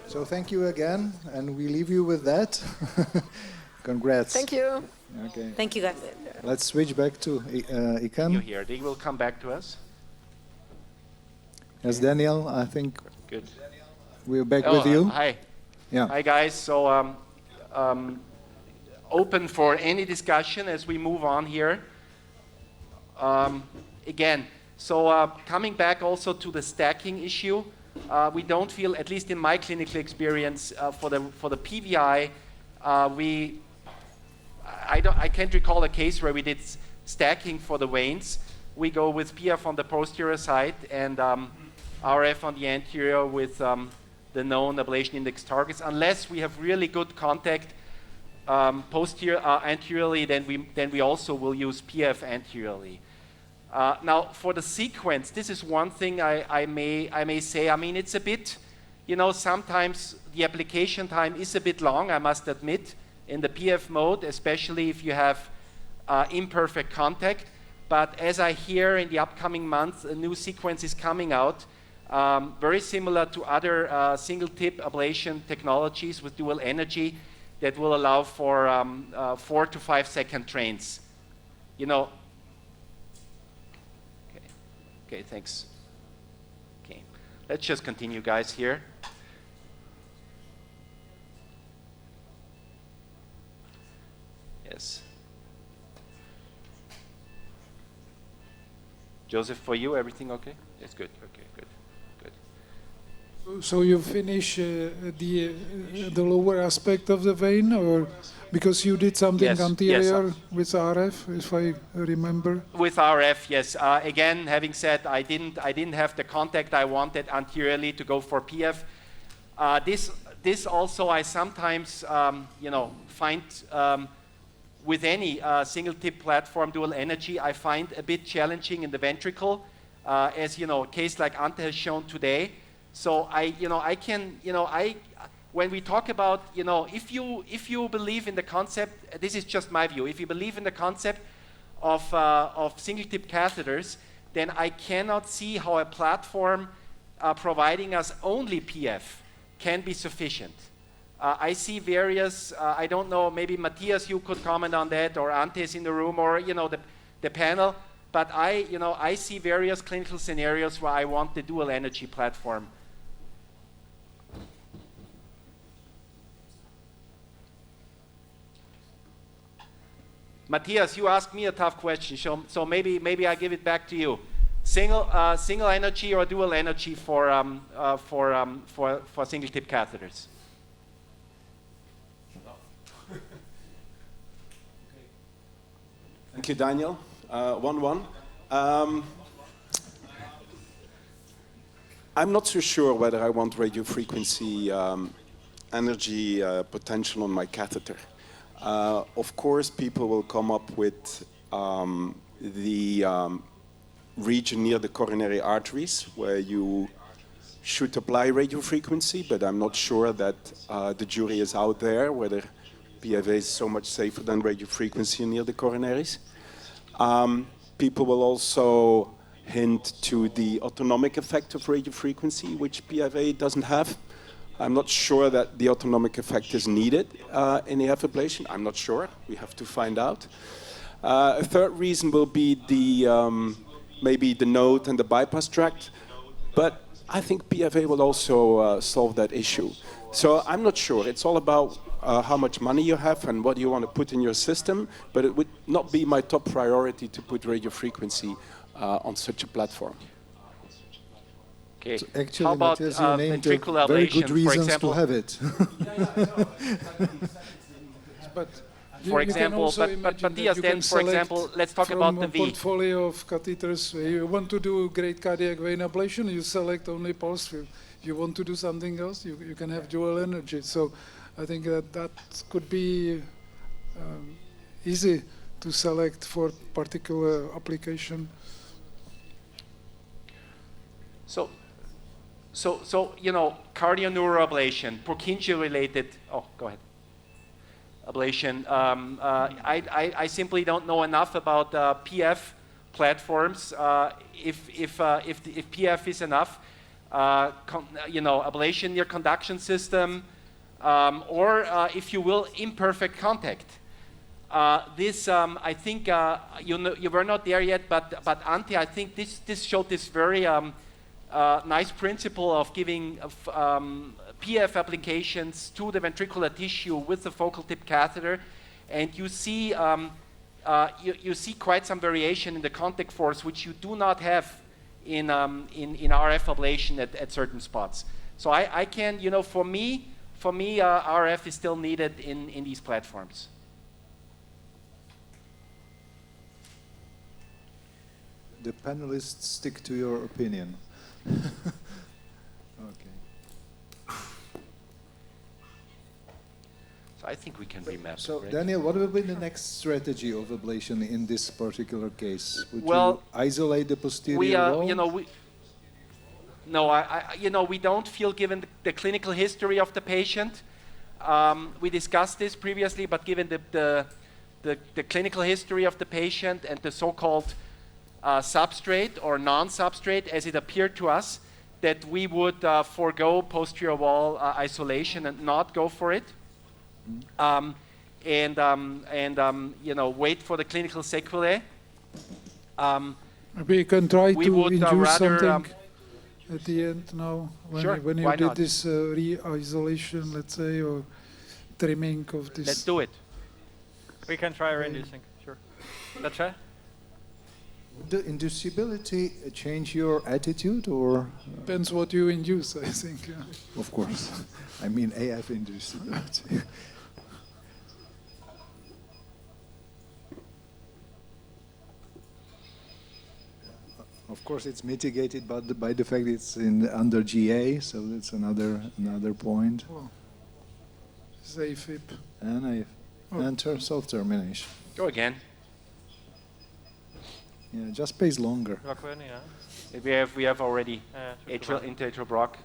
So thank you again, and we leave you with that. Congrats. Thank you. Okay. Thank you, guys. Let's switch back to Ikem. You here? They will come back to us. Yes, Daniel, I think Good. we're back with you. Hi. Yeah. Hi, guys. So open for any discussion as we move on here. Again, so coming back also to the stacking issue, we don't feel, at least in my clinical experience, for the PVI, I can't recall a case where we did stacking for the veins. We go with PF on the posterior side and RF on the anterior with the known ablation index targets. Unless we have really good contact anteriorly, then we also will use PF anteriorly. Now, for the sequence, this is one thing I may say. I mean, it's a bit, sometimes the application time is a bit long, I must admit, in the PF mode, especially if you have imperfect contact. But as I hear in the upcoming months, a new sequence is coming out, very similar to other single-tip ablation technologies with dual energy that will allow for 4 to 5 second trains. Okay, thanks. Okay, let's just continue, guys, here. Yes. Joseph, for you, everything okay? Yes, good. Okay, good. So you finish the lower aspect of the vein, or because you did something anterior with RF, if I remember? With RF, yes. Again, having said I didn't have the contact I wanted anteriorly to go for PF. This also I sometimes find with any single tip platform dual energy, I find a bit challenging in the ventricle, as a case like Ante has shown today. So when we talk about, if you believe in the concept, this is just my view. If you believe in the concept of single-tip catheters, then I cannot see how a platform providing us only PF can be sufficient. I see various, I don't know, maybe Matthias, you could comment on that, or Ante is in the room, or the panel, but I see various clinical scenarios where I want the dual energy platform. Matthias, you asked me a tough question, so maybe I give it back to you. Single energy or dual energy for single tip catheters? Thank you, Daniel. 1-1. I'm not so sure whether I want radio frequency energy potential on my catheter. Of course, people will come up with the region near the coronary arteries where you should apply radio frequency, but I'm not sure that the jury is out there whether PFA is so much safer than radio frequency near the coronaries. People will also hint to the autonomic effect of radio frequency, which PFA doesn't have. I'm not sure that the autonomic effect is needed in AF ablation. I'm not sure. We have to find out. A third reason will be the maybe the node and the bypass tract, but I think PFA will also solve that issue. So I'm not sure. It's all about how much money you have and what you want to put in your system, but it would not be my top priority to put radio frequency on such a platform. Okay. So actually, how about Matthias, you named ventricular very ablation, good reasons for example? to have it. But For example, but Matthias, then, for example, let's talk about the V. From a portfolio of catheters, you want to do great cardiac vein ablation, you select only pulse field. You want to do something else, you can have dual energy. So I think that could be easy to select for particular application. So cardio-neuroablation, Purkinje-related. Oh, go ahead. Ablation. I simply don't know enough about PF platforms. If PF is enough, ablation near conduction system, or if you will, imperfect contact. This, I think, you were not there yet, but Ante, I think this showed this very nice principle of giving PF applications to the ventricular tissue with the focal tip catheter, and you see you see quite some variation in the contact force, which you do not have in RF ablation at certain spots. So I can, for me, RF is still needed in these platforms. The panelists stick to your opinion. Okay. So I think we can remap. So right? Daniel, what will be the next strategy of ablation in this particular case? Would Well, you isolate the posterior wall? We don't feel, given the clinical history of the patient. We discussed this previously, but given the clinical history of the patient and the so-called substrate or non-substrate, as it appeared to us, that we would forego posterior wall isolation and not go for it, wait for the clinical sequelae. Maybe you can try to induce rather, something at the end now, when you did not? this re-isolation, let's say, or trimming of this. Let's do it. We can try reducing, sure. Let's try. Would the inducibility change your attitude, or? Depends what you induce, I think. Yeah. Of course. I mean AF inducibility. Of course, it's mitigated by the fact it's under GA, so that's another point. Well, it's AFib. And self-termination. Go again. Yeah, it just pays longer. We have already interatrial block.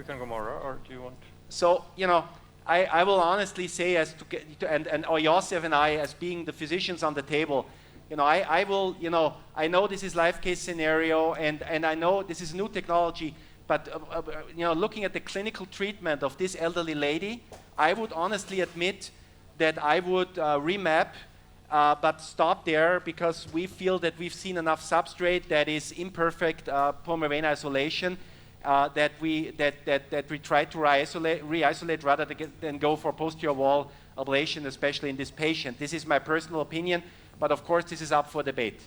We can go more, or do you want? So, you know, I will honestly say, and Josef and I, as being the physicians on the table, you know, I will, you know, I know this is life case scenario, and I know this is new technology, but, you know, looking at the clinical treatment of this elderly lady, I would honestly admit that I would remap, but stop there, because we feel that we've seen enough substrate that is imperfect pulmonary vein isolation, that we try to re-isolate rather than go for posterior wall ablation, especially in this patient. This is my personal opinion, but of course this is up for debate.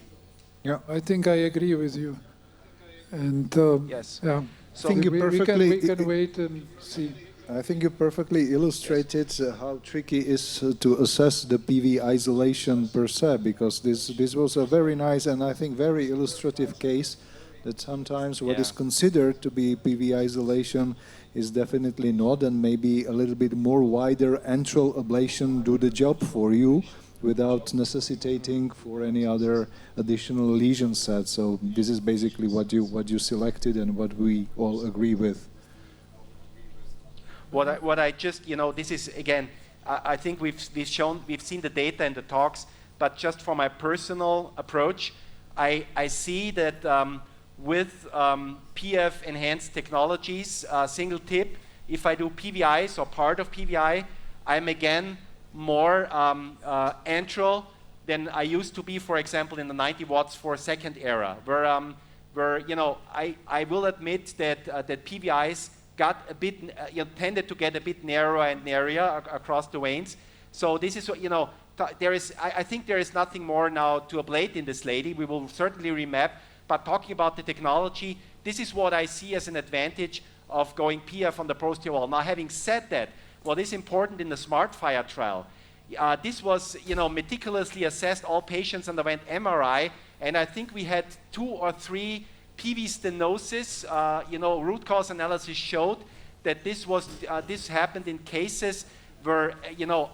Yeah, I think I agree with you. And yes, yeah, so we can wait and see. I think you perfectly illustrated how tricky it is to assess the PV isolation per se, because this was a very nice and I think very illustrative case that sometimes what is considered to be PV isolation is definitely not, and maybe a little bit more wider antral ablation do the job for you without necessitating for any other additional lesion set. So this is basically what you selected and what we all agree with. What I just, you know, this is again, I think we've seen the data and the talks, but just for my personal approach, I see that with PF enhanced technologies, single tip, if I do PVIs or part of PVI, I'm again more antral than I used to be, for example, in the 90 watts for second era, where you know, I will admit that that PVIs got a bit, you know, tended to get a bit narrower and narrower across the veins. So this is, you know, I think there is nothing more now to ablate in this lady. We will certainly remap, but talking about the technology, this is what I see as an advantage of going PF on the posterior wall. Now, having said that, what is important in the SmartFire trial, this was, you know, meticulously assessed. All patients underwent MRI, and I think we had 2 or 3 PV stenosis, you know, root cause analysis showed that this happened in cases where, you know,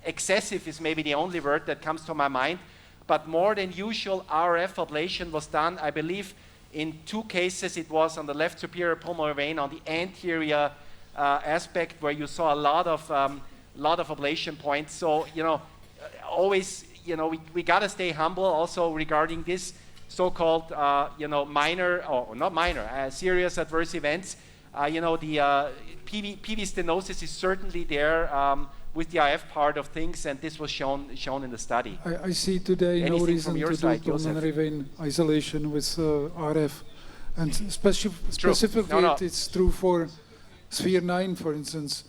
excessive is maybe the only word that comes to my mind, but more than usual RF ablation was done. I believe in 2 cases it was on the left superior pulmonary vein on the anterior aspect where you saw a lot of ablation points. So, you know, always, you know, we got to stay humble also regarding this so-called, you know, minor, or not minor, serious adverse events. You know, the PV stenosis is certainly there with the IF part of things, and this was shown in the study. I see today Anything no reason your to side, do pulmonary vein isolation with RF. And specifically, it's true for Sphere 9, for instance.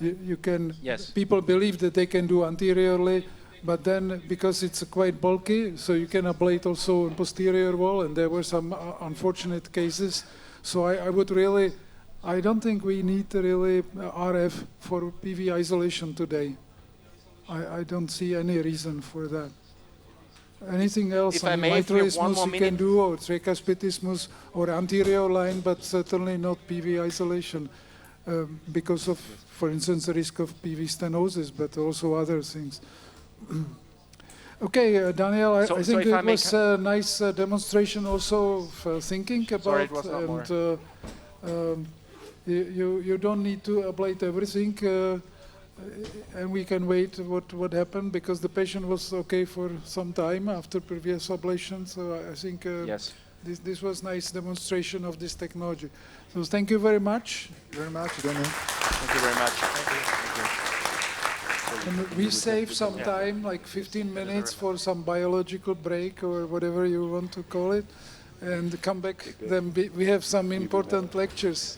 You can, people believe that they can do anteriorly, but then because it's quite bulky, so you can ablate also in posterior wall, and there were some unfortunate cases. So I would really, I don't think we need really RF for PV isolation today. I don't see any reason for that. Anything else on mitral isthmus you can do, or tricuspid isthmus, or anterior line, but certainly not PV isolation because of, for instance, the risk of PV stenosis, but also other things. Okay, Daniel, I think it was a nice demonstration also of thinking about, and you don't need to ablate everything, and we can wait what happened, because the patient was okay for some time after previous ablation. So I think this was nice demonstration of this technology. So thank you very much. Very much, Daniel. Thank you very much. Thank you. And we save some time, like 15 minutes for some biological break or whatever you want to call it, and come back. Then we have some important lectures.